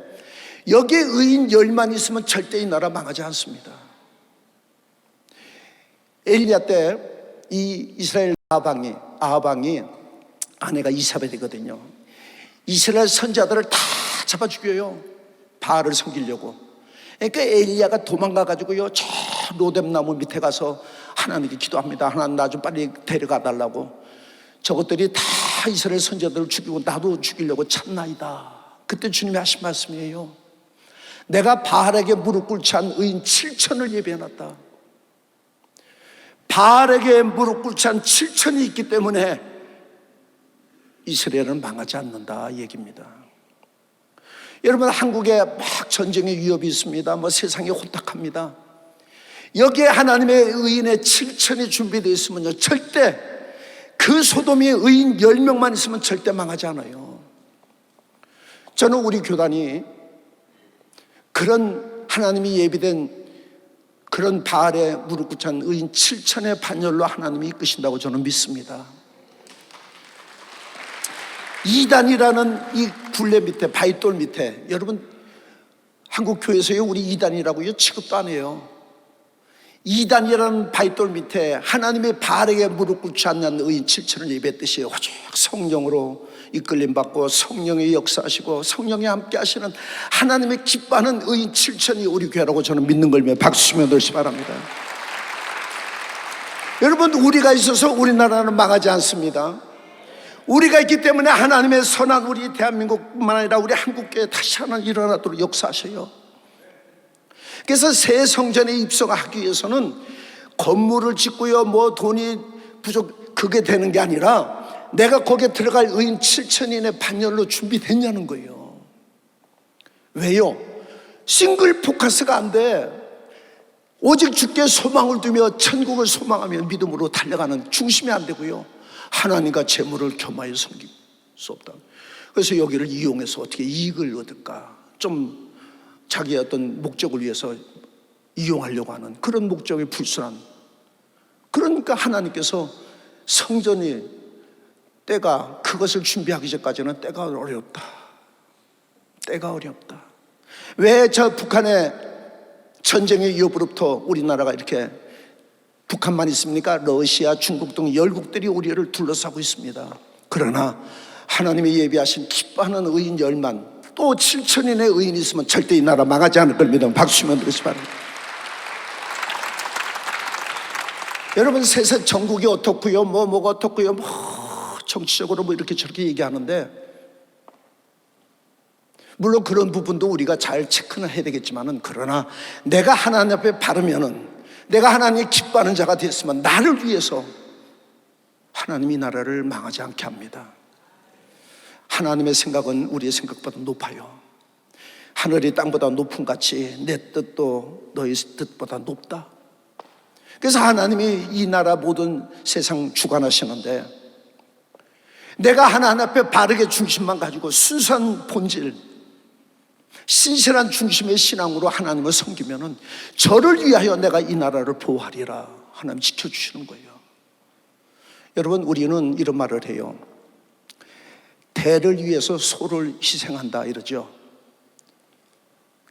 여기에 의인 10만 있으면 절대 이 나라 망하지 않습니다. 엘리야 때 이 이스라엘 아하방이 아내가 이사벨이거든요. 이스라엘 선자들을 다 잡아 죽여요. 바알을 섬기려고. 그러니까 엘리야가 도망가가지고요 저 로뎀나무 밑에 가서 하나님께 기도합니다. 하나님, 나 좀 빨리 데려가 달라고. 저것들이 다 이스라엘 선자들을 죽이고 나도 죽이려고 참나이다. 그때 주님이 하신 말씀이에요. 내가 바알에게 무릎 꿇지 않은 의인 7천을 예비해놨다. 바알에게 무릎 꿇지 않은 7천이 있기 때문에 이스라엘은 망하지 않는다 얘기입니다. 여러분, 한국에 막 전쟁의 위협이 있습니다. 뭐 세상이 혼탁합니다. 여기에 하나님의 의인의 7천이 준비되어 있으면요 절대 그 소돔이 의인 10명만 있으면 절대 망하지 않아요. 저는 우리 교단이 그런 하나님이 예비된 그런 바알에 무릎 꿇지 않은 의인 7천의 반열로 하나님이 이끄신다고 저는 믿습니다. 이단이라는 이 굴레 밑에, 바위돌 밑에, 여러분 한국 교회에서요 우리 이단이라고요 취급도 안 해요. 이단이라는 바위돌 밑에 하나님의 바알에게 무릎 꿇지 않는 의인 7천을 예배했듯이 오직 성령으로 이끌림 받고 성령의 역사하시고 성령이 함께 하시는 하나님의 기뻐하는 의인 7천이 우리 교회라고 저는 믿는 걸며 박수 치며 놀시 바랍니다. 여러분, 우리가 있어서 우리나라는 망하지 않습니다. 우리가 있기 때문에 하나님의 선한 우리 대한민국뿐만 아니라 우리 한국교회 다시 하나님 일어나도록 역사하셔요. 그래서 새 성전에 입성하기 위해서는 건물을 짓고요 뭐 돈이 그게 되는 게 아니라 내가 거기에 들어갈 의인 7천인의 반열로 준비됐냐는 거예요. 왜요? 싱글 포커스가 안 돼. 오직 주께 소망을 두며 천국을 소망하며 믿음으로 달려가는 중심이 안 되고요 하나님과 재물을 겸하여 섬길 수 없다. 그래서 여기를 이용해서 어떻게 이익을 얻을까, 좀 자기의 어떤 목적을 위해서 이용하려고 하는 그런 목적의 불순한. 그러니까 하나님께서 성전이 때가 그것을 준비하기 전까지는 때가 어렵다. 때가 어렵다. 왜 저 북한의 전쟁의 이후부터 우리나라가 이렇게 북한만 있습니까? 러시아, 중국 등 열국들이 우리를 둘러싸고 있습니다. 그러나 하나님이 예비하신 기뻐하는 의인 10만, 또 7천인의 의인이 있으면 절대 이 나라 망하지 않을 걸 믿으면 박수 치면 되시 바랍니다. 여러분, 세상 전국이 어떻고요, 뭐가 어떻고요, 정치적으로 이렇게 저렇게 얘기하는데, 물론 그런 부분도 우리가 잘 체크는 해야 되겠지만은, 그러나 내가 하나님 앞에 바르면은, 내가 하나님이 기뻐하는 자가 됐으면 나를 위해서 하나님이 나라를 망하지 않게 합니다. 하나님의 생각은 우리의 생각보다 높아요. 하늘이 땅보다 높은 같이 내 뜻도 너희 뜻보다 높다. 그래서 하나님이 이 나라 모든 세상 주관하시는데, 내가 하나님 앞에 바르게 중심만 가지고 순수한 본질, 신실한 중심의 신앙으로 하나님을 섬기면은 저를 위하여 내가 이 나라를 보호하리라. 하나님 지켜주시는 거예요. 여러분, 우리는 이런 말을 해요. 대를 위해서 소를 희생한다 이러죠.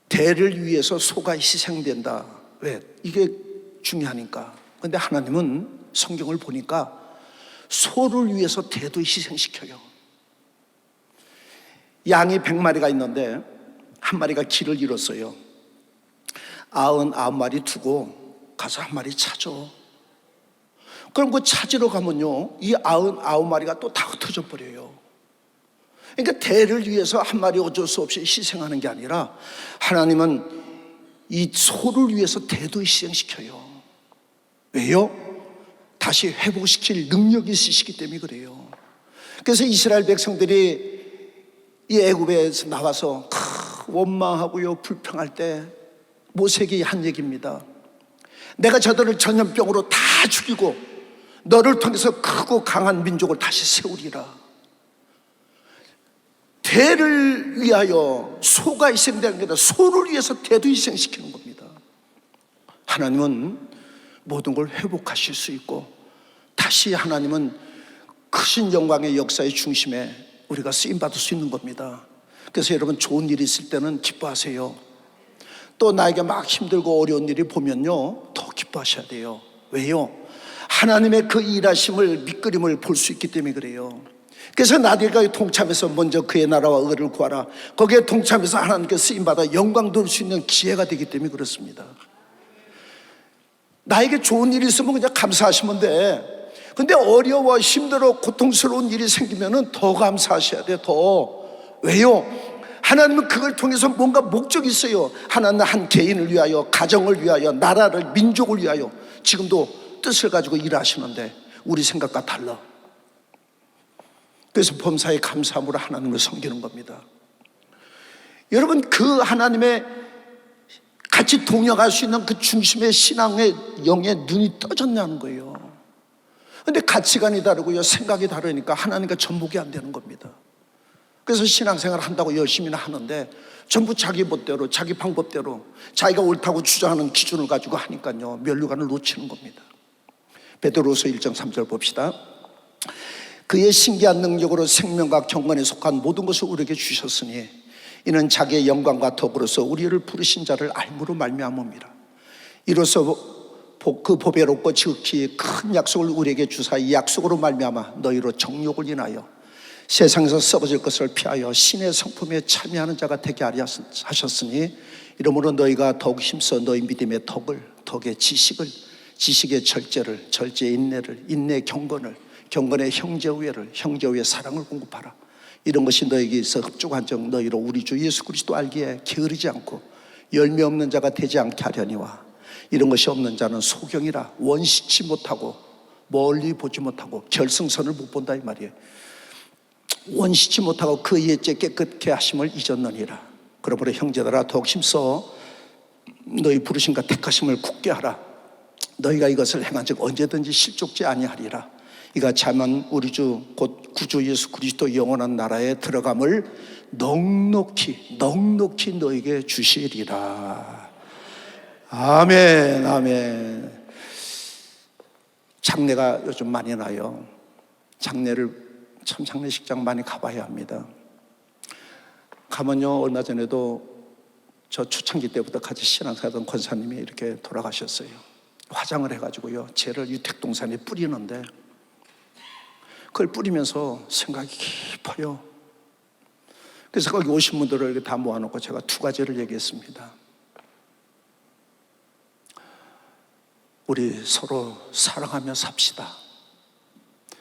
대를 위해서 소가 희생된다. 왜? 이게 중요하니까. 그런데 하나님은 성경을 보니까 소를 위해서 대도 희생시켜요. 양이 100마리가 있는데 한 마리가 길을 잃었어요. 99마리 두고 가서 한 마리 찾아. 그럼 그 찾으러 가면요, 이 99마리가 또 다 흩어져 버려요. 그러니까 대를 위해서 한 마리 어쩔 수 없이 희생하는 게 아니라, 하나님은 이 소를 위해서 대도 희생시켜요. 왜요? 다시 회복시킬 능력이 있으시기 때문에 그래요. 그래서 이스라엘 백성들이 이 애굽에서 나와서 원망하고요, 불평할 때 모세에게 한 얘기입니다. 내가 저들을 전염병으로 다 죽이고 너를 통해서 크고 강한 민족을 다시 세우리라. 대를 위하여 소가 희생되는 게 아니라 소를 위해서 대도 희생시키는 겁니다. 하나님은 모든 걸 회복하실 수 있고, 다시 하나님은 크신 영광의 역사의 중심에 우리가 쓰임받을 수 있는 겁니다. 그래서 여러분, 좋은 일이 있을 때는 기뻐하세요. 또 나에게 막 힘들고 어려운 일이 보면요, 더 기뻐하셔야 돼요. 왜요? 하나님의 그 일하심을, 밑그림을 볼 수 있기 때문에 그래요. 그래서 나에게 동참해서 먼저 그의 나라와 의를 구하라. 거기에 동참해서 하나님께 쓰임받아 영광 돌릴 수 있는 기회가 되기 때문에 그렇습니다. 나에게 좋은 일이 있으면 그냥 감사하시면 돼. 근데 어려워, 힘들어, 고통스러운 일이 생기면 더 감사하셔야 돼. 더. 왜요? 하나님은 그걸 통해서 뭔가 목적이 있어요. 하나님은 한 개인을 위하여, 가정을 위하여, 나라를, 민족을 위하여 지금도 뜻을 가지고 일하시는데 우리 생각과 달라. 그래서 범사에 감사함으로 하나님을 섬기는 겁니다. 여러분, 그 하나님의 같이 동역할 수 있는 그 중심의 신앙의 영의 눈이 떠졌냐는 거예요. 근데 가치관이 다르고요, 생각이 다르니까 하나님과 접목이 안 되는 겁니다. 그래서 신앙생활 한다고 열심히는 하는데 전부 자기 멋대로, 자기 방법대로, 자기가 옳다고 주장하는 기준을 가지고 하니까요, 면류관을 놓치는 겁니다. 베드로서 1장 3절 봅시다. 그의 신기한 능력으로 생명과 경건에 속한 모든 것을 우리에게 주셨으니 이는 자기의 영광과 덕으로서 우리를 부르신 자를 알므로 말미암음이라. 이로써 그 보배롭고 지극히 큰 약속을 우리에게 주사 이 약속으로 말미암아 너희로 정욕을 인하여 세상에서 썩어질 것을 피하여 신의 성품에 참여하는 자가 되게 하려 하셨으니, 이러므로 너희가 더욱 힘써 너희 믿음의 덕의 지식을, 지식의 절제를, 절제의 인내를, 인내의 경건을, 경건의 형제우애를, 형제우애의 사랑을 공급하라. 이런 것이 너에게 있어 흡족한 적 너희로 우리 주 예수 그리스도 알기에 게으르지 않고 열매 없는 자가 되지 않게 하려니와, 이런 것이 없는 자는 소경이라 원시치 못하고 멀리 보지 못하고 결승선을 못 본다 이 말이에요. 원시치 못하고 그 옛죄 깨끗게 하심을 잊었느니라. 그러므로 형제들아 더욱 힘써 너희 부르심과 택하심을 굳게 하라. 너희가 이것을 행한 즉 언제든지 실족지 아니하리라. 이같이 하면 우리 주 곧 구주 예수 그리스도 영원한 나라에 들어감을 넉넉히 너에게 주시리라. 아멘, 아멘. 장례가 요즘 많이 나요. 참 장례식장 많이 가봐야 합니다. 가면요, 얼마 전에도 저 초창기 때부터 같이 신앙사던 권사님이 이렇게 돌아가셨어요. 화장을 해가지고요, 죄를 유택동산에 뿌리는데 그걸 뿌리면서 생각이 깊어요. 그래서 거기 오신 분들을 이렇게 다 모아놓고 제가 두 가지를 얘기했습니다. 우리 서로 사랑하며 삽시다.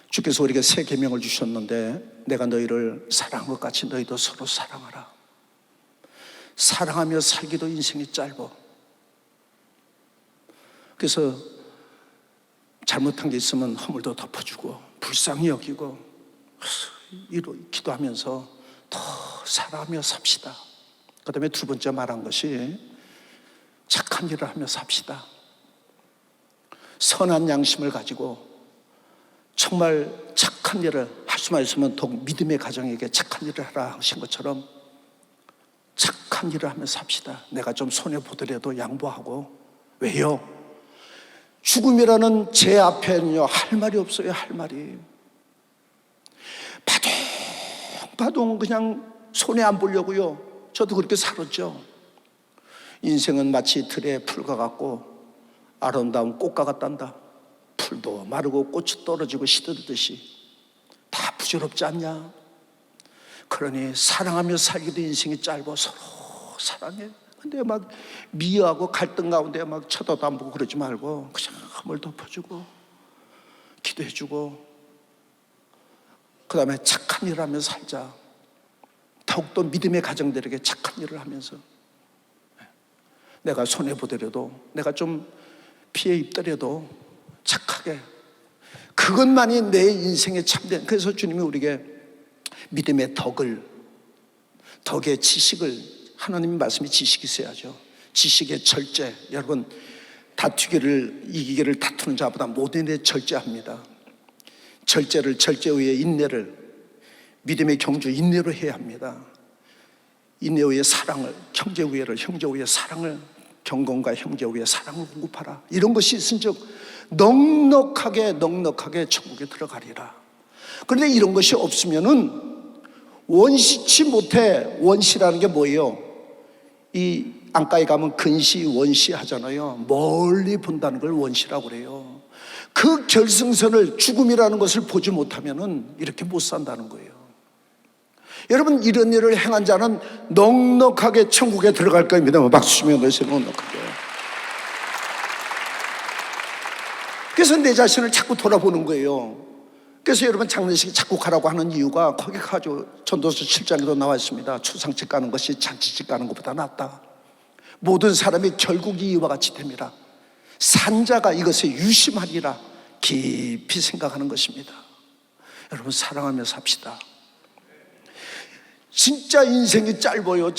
주께서 우리에게 새 계명을 주셨는데 내가 너희를 사랑한 것 같이 너희도 서로 사랑하라. 사랑하며 살기도 인생이 짧아. 그래서 잘못한 게 있으면 허물도 덮어주고 불쌍히 여기고 기도하면서 더 사랑하며 삽시다. 그 다음에 두 번째 말한 것이 착한 일을 하며 삽시다. 선한 양심을 가지고 정말 착한 일을 할 수만 있으면 더욱 믿음의 가정에게 착한 일을 하라 하신 것처럼 착한 일을 하며 삽시다. 내가 좀 손해보더라도 양보하고. 왜요? 죽음이라는 제 앞에는요, 할 말이 없어요. 할 말이 바둥바둥 그냥 손해 안 보려고요. 저도 그렇게 살았죠. 인생은 마치 들의 풀과 같고 아름다운 꽃과 같단다. 풀도 마르고 꽃이 떨어지고 시들듯이 다 부질없지 않냐? 그러니 사랑하며 살기도 인생이 짧아. 서로 사랑해. 근데 막 미워하고 갈등 가운데 막 쳐다도 안 보고 그러지 말고 그냥 허물 덮어주고 기도해주고 그 다음에 착한 일을 하면서 살자. 더욱더 믿음의 가정들에게 착한 일을 하면서 내가 손해보더라도 내가 좀 피해 입더라도 착하게, 그것만이 내 인생의 참된. 그래서 주님이 우리에게 믿음의 덕의 지식을, 하나님의 말씀이 지식이 있어야죠. 지식의 절제. 여러분, 이기기를 다투는 자보다 모든 데 절제합니다. 절제 후에 인내를, 믿음의 경주 인내로 해야 합니다. 인내 후에 사랑을, 형제 후에 사랑을, 경건과 형제 후에 사랑을 공급하라. 이런 것이 있은즉 넉넉하게 천국에 들어가리라. 그런데 이런 것이 없으면은 원시치 못해. 원시라는 게 뭐예요? 이 안가에 가면 근시, 원시 하잖아요. 멀리 본다는 걸 원시라고 그래요. 그 결승선을, 죽음이라는 것을 보지 못하면은 이렇게 못 산다는 거예요. 여러분, 이런 일을 행한 자는 넉넉하게 천국에 들어갈 겁니다. 박수 치면 그래서 넉넉하게. 그래서 내 자신을 자꾸 돌아보는 거예요. 그래서 여러분, 장례식에 자꾸 가라고 하는 이유가 거기 가죠. 전도서 7장에도 나와 있습니다. 추상집 가는 것이 잔치집 가는 것보다 낫다. 모든 사람이 결국 이와 같이 됩니다. 산자가 이것에 유심하리라 깊이 생각하는 것입니다. 여러분, 사랑하며 삽시다. 진짜 인생이 짧아요.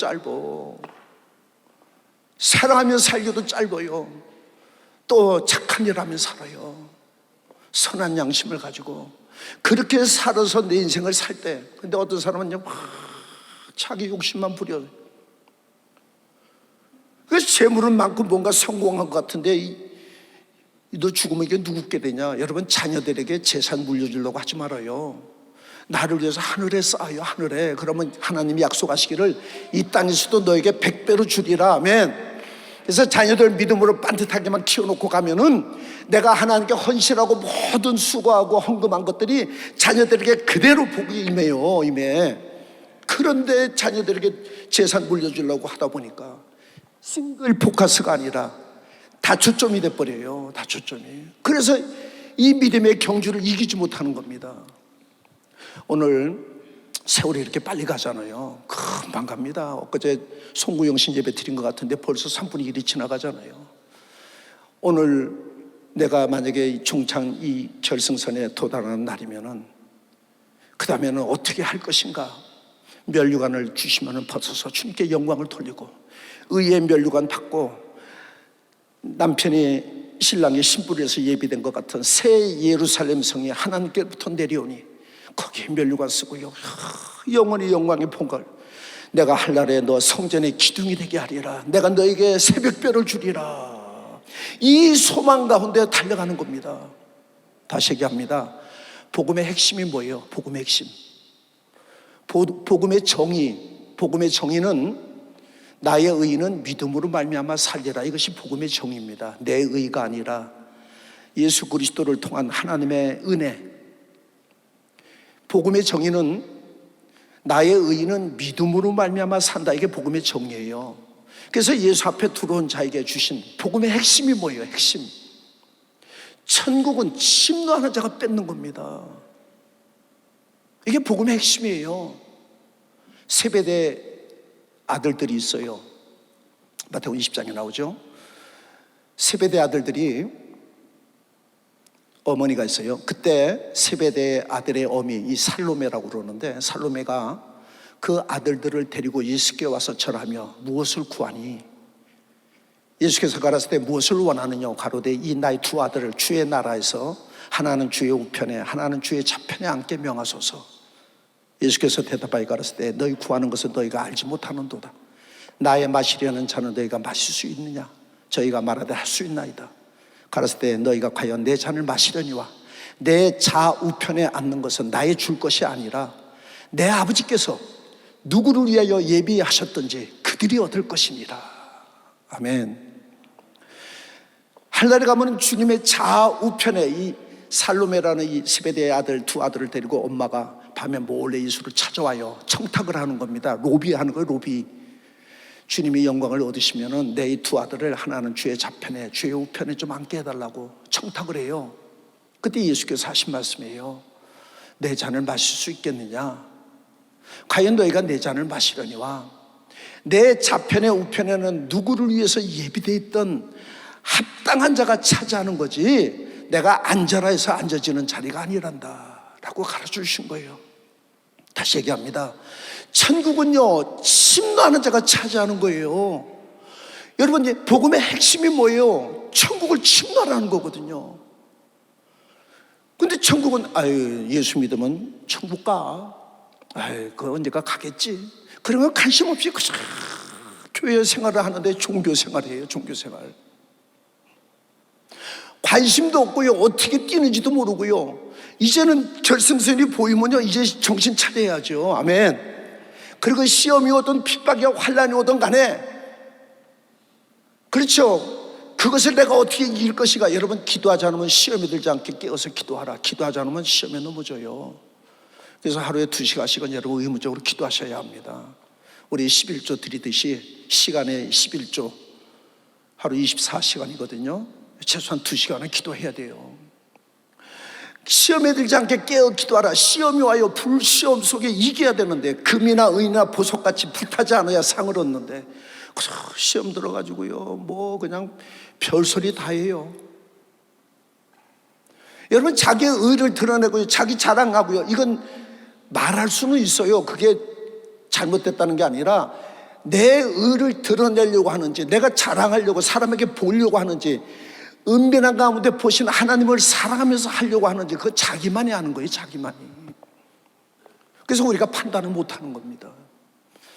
사랑하며 살기도 짧아요. 또 착한 일 하며 살아요. 선한 양심을 가지고 그렇게 살아서 내 인생을 살 때. 근데 어떤 사람은요, 자기 욕심만 부려. 그래서 재물은 많고 뭔가 성공한 것 같은데 너 죽으면 이게 누구께 되냐? 여러분, 자녀들에게 재산 물려주려고 하지 말아요. 나를 위해서 하늘에 쌓아요. 하늘에. 그러면 하나님이 약속하시기를 이 땅에서도 너에게 100배로 주리라. 아멘. 그래서 자녀들 믿음으로 반듯하게만 키워놓고 가면은 내가 하나님께 헌신하고 모든 수고하고 헌금한 것들이 자녀들에게 그대로 복이 임해. 그런데 자녀들에게 재산 물려주려고 하다 보니까 싱글 포커스가 아니라 다초점이 돼버려요. 다초점이. 그래서 이 믿음의 경주를 이기지 못하는 겁니다. 오늘 세월이 이렇게 빨리 가잖아요. 금방 갑니다. 엊그제 송구영신 예배 드린 것 같은데 벌써 3분의 1이 지나가잖아요. 오늘 내가 만약에 중창 이 결승선에 도달하는 날이면은 그 다음에는 어떻게 할 것인가? 면류관을 주시면은 벗어서 주님께 영광을 돌리고 의의 면류관 받고 남편이 신랑이 신부를 해서 예비된 것 같은 새 예루살렘 성이 하나님께부터 내려오니 거기에 면류관 쓰고요, 영원히 영광의 본걸 내가 한날에 너 성전의 기둥이 되게 하리라. 내가 너에게 새벽별을 주리라. 이 소망 가운데 달려가는 겁니다. 다시 얘기합니다. 복음의 핵심이 뭐예요? 복음의 핵심. 복음의 정의는 나의 의는 믿음으로 말미암아 살리라. 이것이 복음의 정의입니다. 내 의가 아니라 예수 그리스도를 통한 하나님의 은혜. 복음의 정의는 나의 의는 믿음으로 말미암아 산다. 이게 복음의 정의예요. 그래서 예수 앞에 들어온 자에게 주신 복음의 핵심이 뭐예요? 핵심. 천국은 침노하는 자가 뺏는 겁니다. 이게 복음의 핵심이에요. 세베대 아들들이 있어요. 마태복음 20장에 나오죠. 세베대 아들들이 어머니가 있어요. 그때 세베대 아들의 어미 이 살로메라고 그러는데, 살로메가 그 아들들을 데리고 예수께 와서 절하며 무엇을 구하니? 예수께서 가라사대 때 무엇을 원하느냐 가로되 이 나의 두 아들을 주의 나라에서 하나는 주의 우편에 하나는 주의 좌편에 앉게 명하소서. 예수께서 대답하여 가라사대 때 너희 구하는 것은 너희가 알지 못하는도다. 나의 마시려는 잔은 너희가 마실 수 있느냐? 저희가 말하되 할 수 있나이다. 가라사대 때 너희가 과연 내 잔을 마시려니와 내 좌우편에 앉는 것은 나의 줄 것이 아니라 내 아버지께서 누구를 위하여 예비하셨던지 그들이 얻을 것이니라. 아멘. 하늘나라에 가면 주님의 좌우편에 이 살로메라는 이 세베대의 아들 두 아들을 데리고 엄마가 밤에 몰래 예수를 찾아와요. 청탁을 하는 겁니다. 로비하는 거예요. 로비. 주님이 영광을 얻으시면은 내 이 두 아들을 하나는 주의 좌편에 주의 우편에 좀 앉게 해달라고 청탁을 해요. 그때 예수께서 하신 말씀이에요. 내 잔을 마실 수 있겠느냐? 과연 너희가 내 잔을 마시려니와 내 좌편에 우편에는 누구를 위해서 예비되어 있던 합당한 자가 차지하는 거지 내가 앉아라 해서 앉아지는 자리가 아니란다 라고 가르쳐주신 거예요. 다시 얘기합니다. 천국은요 침노하는 자가 차지하는 거예요. 여러분, 이제 복음의 핵심이 뭐예요? 천국을 침노하라는 거거든요. 근데 천국은 예수 믿으면 천국 가. 그 언제가 가겠지. 그러면 관심 없이 그저 교회 생활을 하는데 종교 생활이에요. 종교 생활. 관심도 없고요. 어떻게 뛰는지도 모르고요. 이제는 결승선이 보이면요 이제 정신 차려야죠. 아멘. 그리고 시험이 오든 핍박이 환란이 오든 간에, 그렇죠, 그것을 내가 어떻게 이길 것이가. 여러분, 기도하지 않으면 시험에 들지 않게 깨어서 기도하라. 기도하지 않으면 시험에 넘어져요. 그래서 하루에 2시간씩은 여러분 의무적으로 기도하셔야 합니다. 우리 11조 드리듯이 시간에 11조 하루 24시간이거든요 최소한 2시간은 기도해야 돼요. 시험에 들지 않게 깨어 기도하라. 시험이 와요. 불시험 속에 이겨야 되는데, 금이나 은이나 보석같이 불타지 않아야 상을 얻는데 시험 들어가지고요 뭐 그냥 별소리 다 해요. 여러분, 자기의 의를 드러내고요 자기 자랑하고요, 이건 말할 수는 있어요. 그게 잘못됐다는 게 아니라 내 의를 드러내려고 하는지, 내가 자랑하려고 사람에게 보려고 하는지, 은밀한 가운데 보신 하나님을 사랑하면서 하려고 하는지, 그거 자기만이 하는 거예요. 자기만이. 그래서 우리가 판단을 못하는 겁니다.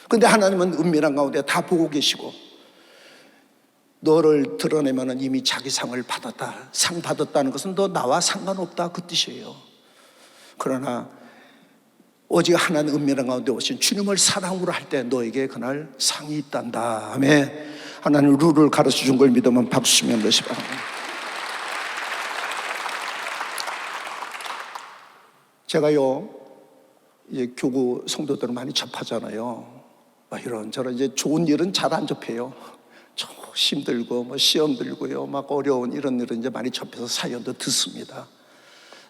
그런데 하나님은 은밀한 가운데 다 보고 계시고, 너를 드러내면 이미 자기 상을 받았다. 상 받았다는 것은 너 나와 상관없다 그 뜻이에요. 그러나 오직 하나님 은밀한 가운데 오신 주님을 사랑으로 할 때 너에게 그날 상이 있단다. 아멘. 하나님 룰을 가르쳐 준 걸 믿으면 박수 치면 것이 바랍니다. 제가요 이제 교구 성도들을 많이 접하잖아요. 이런저런 이제 좋은 일은 잘 안 접해요. 힘들고 뭐 시험 들고요 막 어려운 이런 일은 이제 많이 접해서 사연도 듣습니다.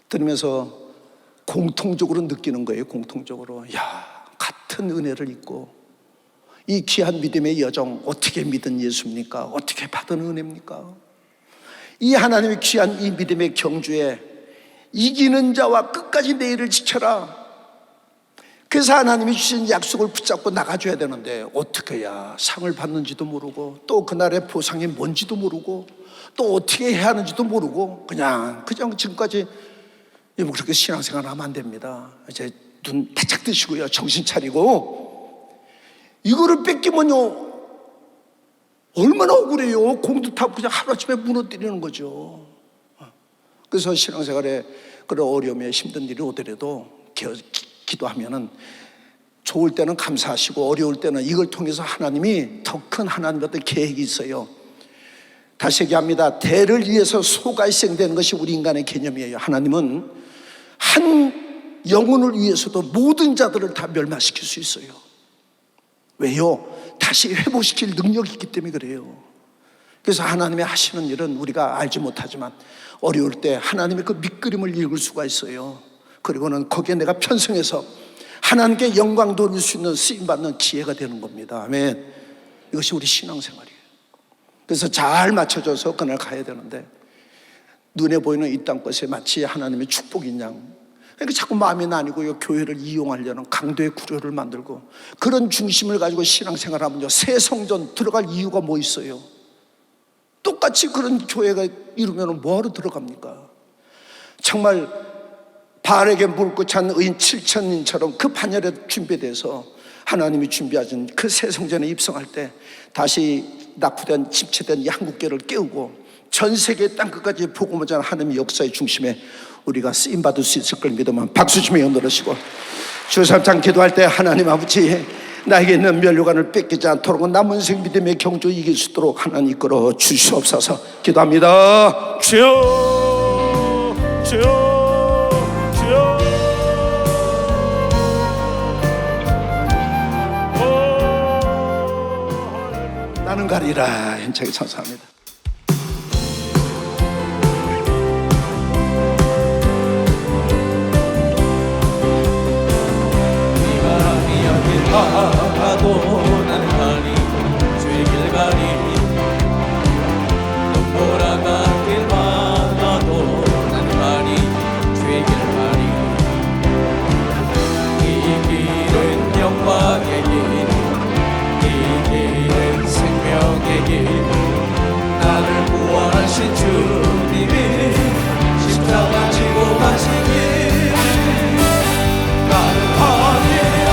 들으면서 공통적으로 느끼는 거예요. 공통적으로, 야, 같은 은혜를 입고 이 귀한 믿음의 여정, 어떻게 믿은 예수입니까? 어떻게 받은 은혜입니까? 이 하나님의 귀한 이 믿음의 경주에 이기는 자와 끝까지 내 일을 지켜라. 그래서 하나님이 주신 약속을 붙잡고 나가줘야 되는데, 어떻게 해야 상을 받는지도 모르고, 또 그날의 보상이 뭔지도 모르고, 또 어떻게 해야 하는지도 모르고, 그냥 지금까지 그렇게 신앙생활 하면 안 됩니다. 이제 눈 바짝 뜨시고요 정신 차리고. 이거를 뺏기면요 얼마나 억울해요. 공도 타고 그냥 하루아침에 무너뜨리는 거죠. 그래서 신앙생활에 그런 어려움에 힘든 일이 오더라도 기도하면은 좋을 때는 감사하시고 어려울 때는 이걸 통해서 하나님이 더 큰 하나님의 어떤 계획이 있어요. 다시 얘기합니다. 대를 위해서 소가 희생되는 것이 우리 인간의 개념이에요. 하나님은 한 영혼을 위해서도 모든 자들을 다 멸망시킬 수 있어요. 왜요? 다시 회복시킬 능력이 있기 때문에 그래요. 그래서 하나님의 하시는 일은 우리가 알지 못하지만 어려울 때 하나님의 그 밑그림을 읽을 수가 있어요. 그리고는 거기에 내가 편성해서 하나님께 영광 돌릴 수 있는 쓰임받는 기회가 되는 겁니다. 아멘. 이것이 우리 신앙생활이에요. 그래서 잘 맞춰줘서 그날 가야 되는데 눈에 보이는 이 땅 것에 마치 하나님의 축복인 양, 그러니까 자꾸 마음이 나뉘고요, 교회를 이용하려는 강도의 구조를 만들고 그런 중심을 가지고 신앙생활하면요, 새 성전 들어갈 이유가 뭐 있어요? 똑같이 그런 교회가 이루면 뭐하러 들어갑니까? 정말 바알에게 물고 찬 의인 7,000인처럼 그 반열에 준비돼서 하나님이 준비하신 그 새 성전에 입성할 때 다시 낙후된 침체된 이 한국교회를 깨우고 전 세계 땅끝까지 복음을 전하는 하나님의 역사의 중심에 우리가 쓰임받을 수 있을 걸 믿으면 박수 치며 연들으시고 주 3장 기도할 때 하나님 아버지, 나에게 있는 면류관을 뺏기지 않도록 남은 생 믿음의 경주 이길 수 있도록 하나님 이끌어 주시옵소서. 기도합니다. 주여 주여 주여. 나는 가리라. 힘차게 찬송합니다. 가도 나는 가리 주의 길 가리 눈보라가 길 막아도 나는 가리 주의 길 가리 이 길은 영광의 길 이 길은 생명의 길 나를 구원하신 주님이 십자가 지고 가신 길 나는 가리라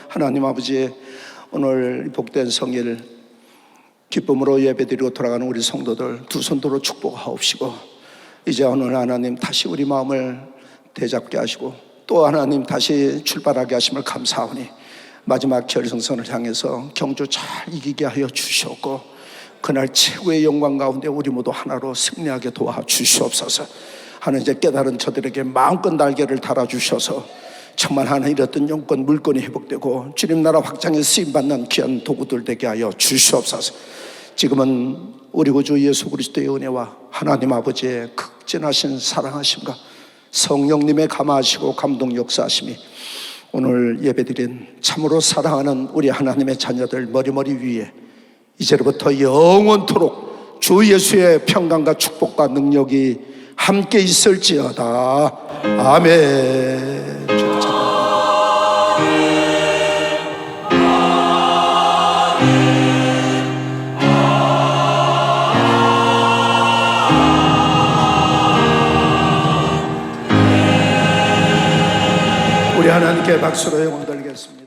하나님 아버지, 오늘 복된 성일 기쁨으로 예배드리고 돌아가는 우리 성도들 두 손으로 축복하옵시고 이제 오늘 하나님 다시 우리 마음을 되잡게 하시고 또 하나님 다시 출발하게 하심을 감사하오니 마지막 결승선을 향해서 경주 잘 이기게 하여 주시옵고 그날 최고의 영광 가운데 우리 모두 하나로 승리하게 도와주시옵소서. 하나님 이제 깨달은 저들에게 마음껏 날개를 달아주셔서 정말 하나 이랬던 영권 물건이 회복되고 주님 나라 확장에 쓰임받는 귀한 도구들 되게 하여 주시옵소서. 지금은 우리 구주 예수 그리스도의 은혜와 하나님 아버지의 극진하신 사랑하심과 성령님의 감화하시고 감동 역사하심이 오늘 예배드린 참으로 사랑하는 우리 하나님의 자녀들 머리머리 위에 이제로부터 영원토록 주 예수의 평강과 축복과 능력이 함께 있을지어다. 아멘. 우리 하나님께 박수로 영광 돌리겠습니다.